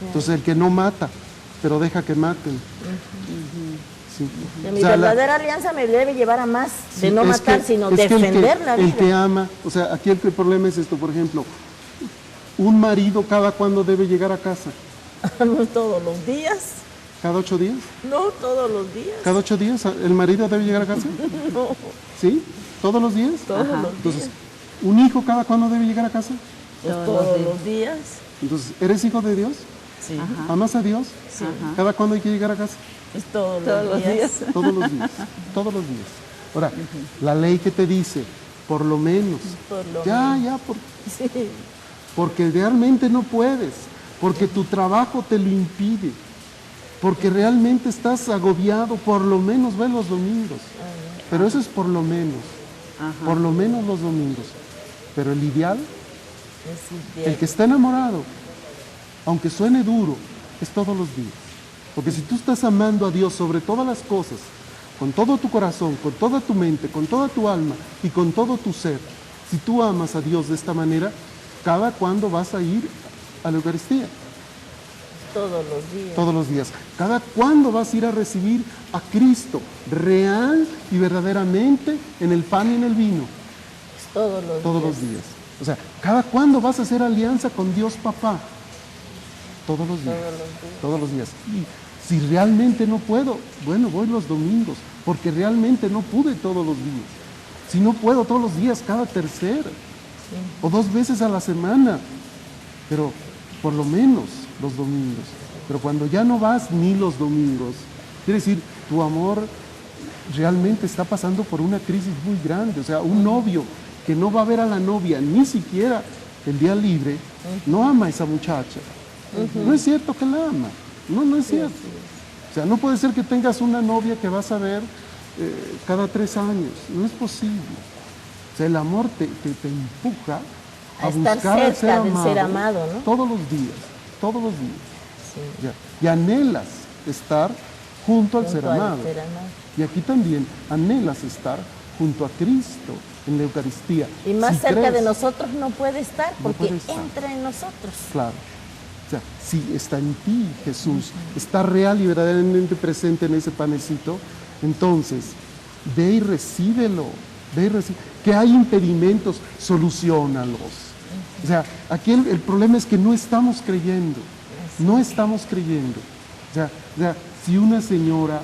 Entonces el que no mata, pero deja que maten. Sí. Mi verdadera alianza me debe llevar a más, de no matar, sino defender la vida. El que ama, o sea, aquí el problema es esto, por ejemplo, un marido cada cuándo debe llegar a casa. Todos los días. ¿Cada 8 días? No, todos los días. ¿Cada 8 días el marido debe llegar a casa? No. ¿Sí? ¿Todos los días? Todos los días. Entonces, ¿un hijo cada cuándo debe llegar a casa? Todos los días. Entonces, ¿eres hijo de Dios? Sí. ¿Amas a Dios? Sí. ¿Cada cuándo hay que llegar a casa? Es todos los días. Todos los días. Todos los días. Ahora, la ley que te dice, por lo menos. Sí. Porque realmente no puedes. Porque tu trabajo te lo impide. Porque realmente estás agobiado, por lo menos ve los domingos. Pero eso es por lo menos. Por lo menos los domingos. Pero el ideal, el que está enamorado, aunque suene duro, es todos los días. Porque si tú estás amando a Dios sobre todas las cosas, con todo tu corazón, con toda tu mente, con toda tu alma y con todo tu ser, si tú amas a Dios de esta manera, cada cuándo vas a ir a la Eucaristía. Todos los días. Todos los días. ¿Cada cuándo vas a ir a recibir a Cristo real y verdaderamente en el pan y en el vino? Todos los Todos los días. O sea, ¿cada cuándo vas a hacer alianza con Dios Papá? Todos los días. Todos los días. Y si realmente no puedo, bueno, voy los domingos, porque realmente no pude todos los días. Si no puedo todos los días, cada tercera, o 2 veces a la semana, pero por lo menos los domingos. Pero cuando ya no vas ni los domingos, quiere decir, tu amor realmente está pasando por una crisis muy grande. O sea, un novio que no va a ver a la novia ni siquiera el día libre, no ama a esa muchacha. No es cierto que la ama. No es cierto. O sea, no puede ser que tengas una novia que vas a ver cada 3 años. No es posible. O sea, el amor te empuja a estar buscar al cerca del ser amado, ¿no? Todos los días. Sí. Ya. Y anhelas estar junto al ser amado. Y aquí también anhelas estar junto a Cristo en la Eucaristía. Y más si cerca crees, de nosotros no puede estar, porque puede estar. entra en nosotros. Claro. O sea, si está en ti Jesús, está real y verdaderamente presente en ese panecito, entonces ve y recíbelo. Que hay impedimentos, soluciónalos. O sea, aquí el problema es que no estamos creyendo. No estamos creyendo. O sea, si una señora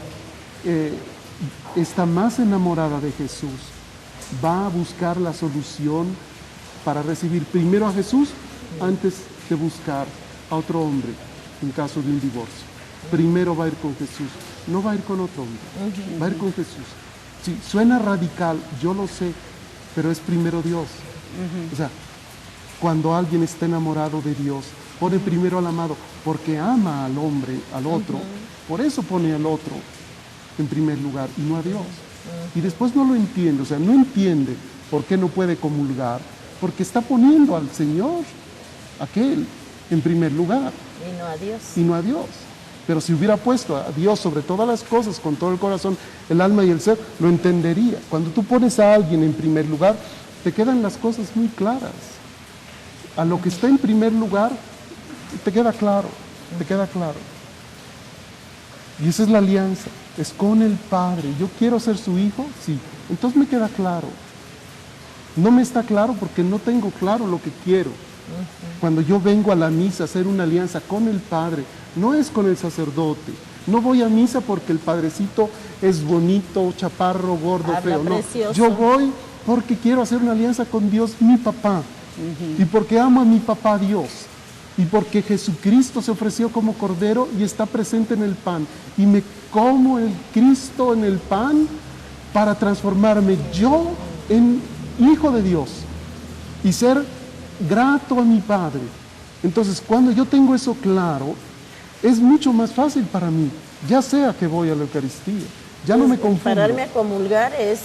está más enamorada de Jesús, va a buscar la solución para recibir primero a Jesús antes de buscar a otro hombre en caso de un divorcio. Primero va a ir con Jesús, no va a ir con otro hombre, va a ir con Jesús. Sí, suena radical, yo lo sé, pero es primero Dios. O sea, cuando alguien está enamorado de Dios, pone primero al amado, porque ama al hombre, al otro, por eso pone al otro en primer lugar y no a Dios. Y después no lo entiende, o sea, no entiende por qué no puede comulgar, porque está poniendo al Señor, aquel, en primer lugar. Y no a Dios. Y no a Dios. Pero si hubiera puesto a Dios sobre todas las cosas, con todo el corazón, el alma y el ser, lo entendería. Cuando tú pones a alguien en primer lugar, te quedan las cosas muy claras. A lo que está en primer lugar, te queda claro, te queda claro. Y esa es la alianza, es con el Padre. Yo quiero ser su hijo, sí. Entonces me queda claro. No me está claro porque no tengo claro lo que quiero. Cuando yo vengo a la misa a hacer una alianza con el Padre, no es con el sacerdote. No voy a misa porque el padrecito es bonito, chaparro, gordo, feo. No, yo voy porque quiero hacer una alianza con Dios, mi papá. Y porque amo a mi papá Dios. Y porque Jesucristo se ofreció como cordero y está presente en el pan. Y me como el Cristo en el pan para transformarme yo en hijo de Dios. Y ser grato a mi Padre. Entonces, cuando yo tengo eso claro, es mucho más fácil para mí. Ya sea que voy a la Eucaristía, ya no me confundo. Pararme a comulgar es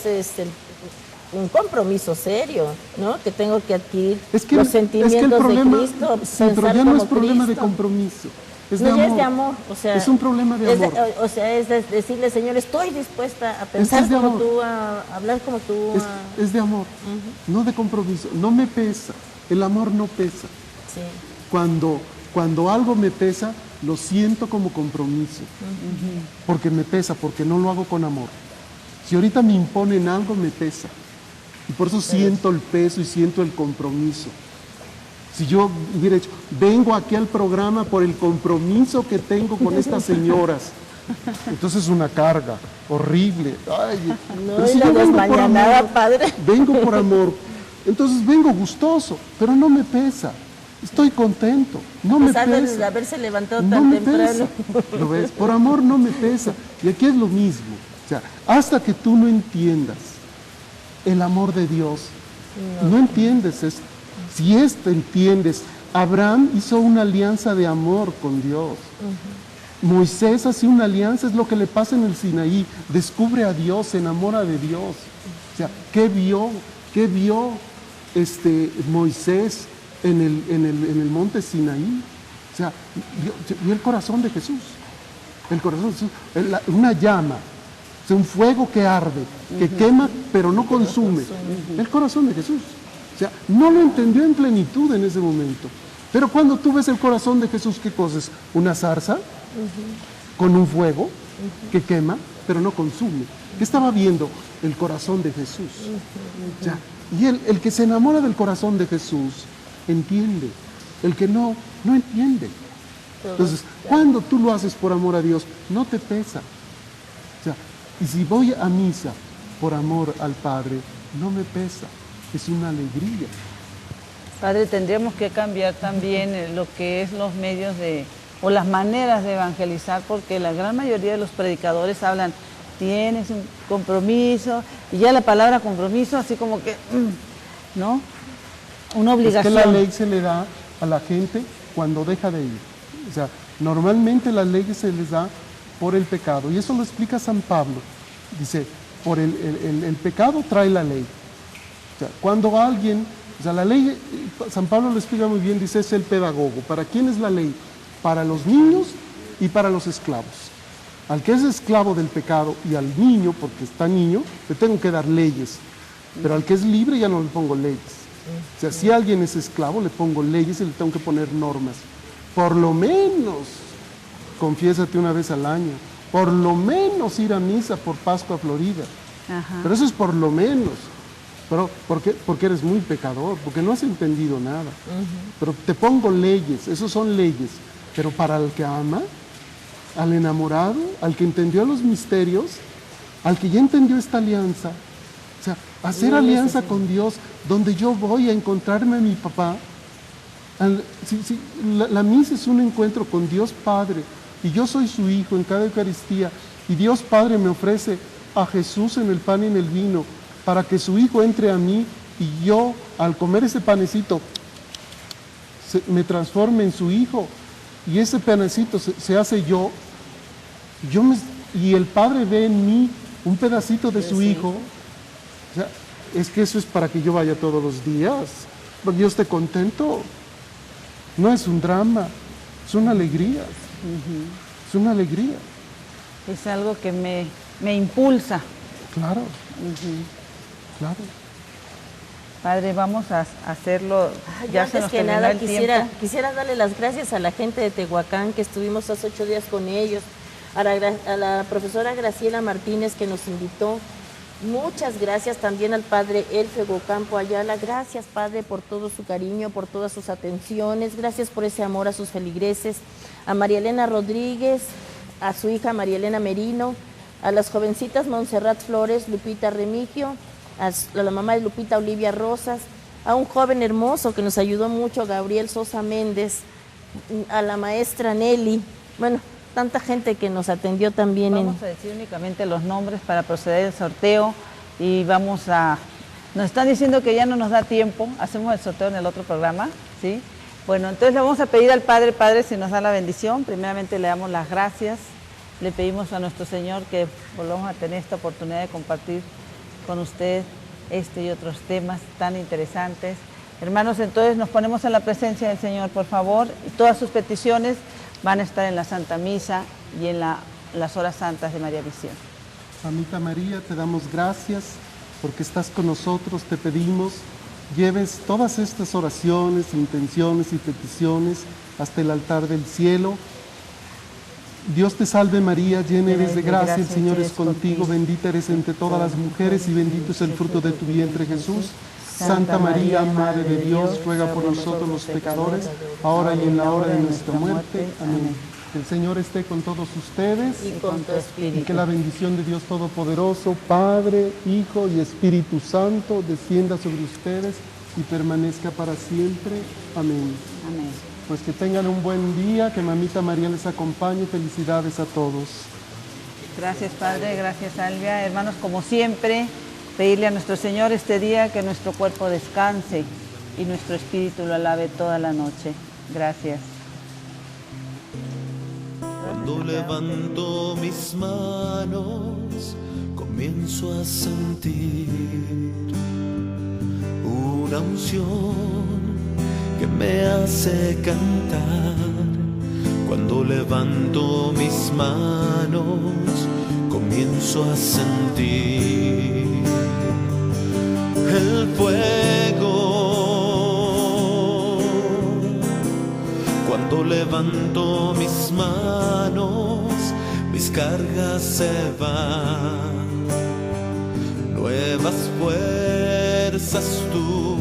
un compromiso serio, ¿no? Que tengo que adquirir los sentimientos de Cristo, pero ya no es problema de compromiso. Es de amor. Es de amor, o sea, es un problema de amor. Es de decirle, Señor, estoy dispuesta a pensar como tú, a hablar como tú. Es de amor, no de compromiso. No me pesa, el amor no pesa. Sí. Cuando algo me pesa, lo siento como compromiso. Porque me pesa, porque no lo hago con amor. Si ahorita me imponen algo, me pesa. Y por eso siento el peso y siento el compromiso. Si yo hubiera dicho, vengo aquí al programa por el compromiso que tengo con estas señoras, entonces es una carga horrible. Ay, no, pero si yo vengo por amor, padre. Vengo por amor, entonces vengo gustoso, pero no me pesa. Estoy contento, no me pesa. De haberse levantado tan temprano. ¿Lo ves? Por amor no me pesa. Y aquí es lo mismo. O sea, hasta que tú no entiendas el amor de Dios, no entiendes esto. Si entiendes, Abraham hizo una alianza de amor con Dios. Moisés hace una alianza, es lo que le pasa en el Sinaí. Descubre a Dios, se enamora de Dios. O sea, ¿qué vio Moisés en el monte Sinaí? O sea, vio el corazón de Jesús. El corazón de Jesús, una llama. O sea, un fuego que arde, que quema, pero no consume. El corazón de Jesús. O sea, no lo entendió en plenitud en ese momento. Pero cuando tú ves el corazón de Jesús, ¿qué cosa es? Una zarza con un fuego que quema, pero no consume. ¿Qué estaba viendo? El corazón de Jesús. Ya. Y el que se enamora del corazón de Jesús entiende. El que no entiende. Entonces, cuando tú lo haces por amor a Dios, no te pesa. Ya. Y si voy a misa por amor al Padre, no me pesa. Es una alegría. Padre, tendríamos que cambiar también lo que es los medios o las maneras de evangelizar, porque la gran mayoría de los predicadores hablan, tienes un compromiso, y ya la palabra compromiso, así como que, ¿no? Una obligación. Es que la ley se le da a la gente cuando deja de ir. O sea, normalmente las leyes se les da por el pecado, y eso lo explica San Pablo. Dice, por el pecado trae la ley. O sea, cuando alguien, o sea, la ley, San Pablo lo explica muy bien, dice, es el pedagogo. ¿Para quién es la ley? Para los niños y para los esclavos. Al que es esclavo del pecado y al niño, porque está niño, le tengo que dar leyes. Pero al que es libre ya no le pongo leyes. O sea, si alguien es esclavo, le pongo leyes y le tengo que poner normas. Por lo menos, confiésate una vez al año. Por lo menos ir a misa por Pascua Florida. Ajá. Pero eso es por lo menos. Pero, ¿por qué? Porque eres muy pecador, porque no has entendido nada. Pero te pongo leyes, esos son leyes. Pero para el que ama, al enamorado, al que entendió los misterios, al que ya entendió esta alianza, o sea, hacer alianza con Dios, donde yo voy a encontrarme a mi papá. La misa es un encuentro con Dios Padre, y yo soy su hijo en cada Eucaristía, y Dios Padre me ofrece a Jesús en el pan y en el vino, para que su hijo entre a mí, y yo, al comer ese panecito, me transforme en su hijo, y ese panecito se hace yo, y el Padre ve en mí un pedacito de su hijo. O sea, es que eso es para que yo vaya todos los días, porque yo esté contento. No es un drama, es una alegría. Es una alegría. Es algo que me impulsa. Claro. Claro. Padre, vamos a hacerlo. Ya antes que nada quisiera darle las gracias a la gente de Tehuacán, que estuvimos hace 8 días con ellos, a la profesora Graciela Martínez, que nos invitó. Muchas gracias también al padre Elfego Campo Ayala. Gracias, Padre, por todo su cariño, por todas sus atenciones. Gracias por ese amor a sus feligreses. A María Elena Rodríguez, a su hija María Elena Merino, a las jovencitas Montserrat Flores, Lupita Remigio, a la mamá de Lupita, Olivia Rosas, a un joven hermoso que nos ayudó mucho, Gabriel Sosa Méndez, a la maestra Nelly, bueno, tanta gente que nos atendió también. Vamos a decir únicamente los nombres para proceder al sorteo y nos están diciendo que ya no nos da tiempo, hacemos el sorteo en el otro programa, ¿sí? Bueno, entonces le vamos a pedir al Padre, si nos da la bendición. Primeramente le damos las gracias, le pedimos a nuestro Señor que volvamos a tener esta oportunidad de compartir con usted este y otros temas tan interesantes. Hermanos, entonces nos ponemos en la presencia del Señor, por favor, y todas sus peticiones van a estar en la Santa Misa y en las horas santas de María Visión. Mamita María, te damos gracias porque estás con nosotros, te pedimos, lleves todas estas oraciones, intenciones y peticiones hasta el altar del cielo. Dios te salve María, llena eres de gracia, el Señor es contigo, bendita eres entre todas las mujeres y bendito es el fruto de tu vientre Jesús. Santa María, Madre de Dios, ruega por nosotros los pecadores, ahora y en la hora de nuestra muerte. Amén. El Señor esté con todos ustedes Y con tu espíritu. y que la bendición de Dios Todopoderoso, Padre, Hijo y Espíritu Santo descienda sobre ustedes y permanezca para siempre. Amén. Amén. Pues que tengan un buen día, que Mamita María les acompañe. Felicidades a todos. Gracias, Padre, gracias, Albia. Hermanos, como siempre, pedirle a nuestro Señor este día que nuestro cuerpo descanse y nuestro espíritu lo alabe toda la noche. Gracias. Cuando levanto mis manos, comienzo a sentir una unción que me hace cantar. Cuando levanto mis manos, comienzo a sentir el fuego Cuando levanto mis manos, mis cargas se van. Nuevas fuerzas tú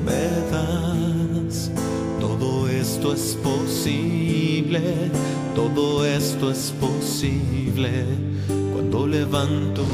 me das. Todo esto es posible, todo esto es posible cuando levanto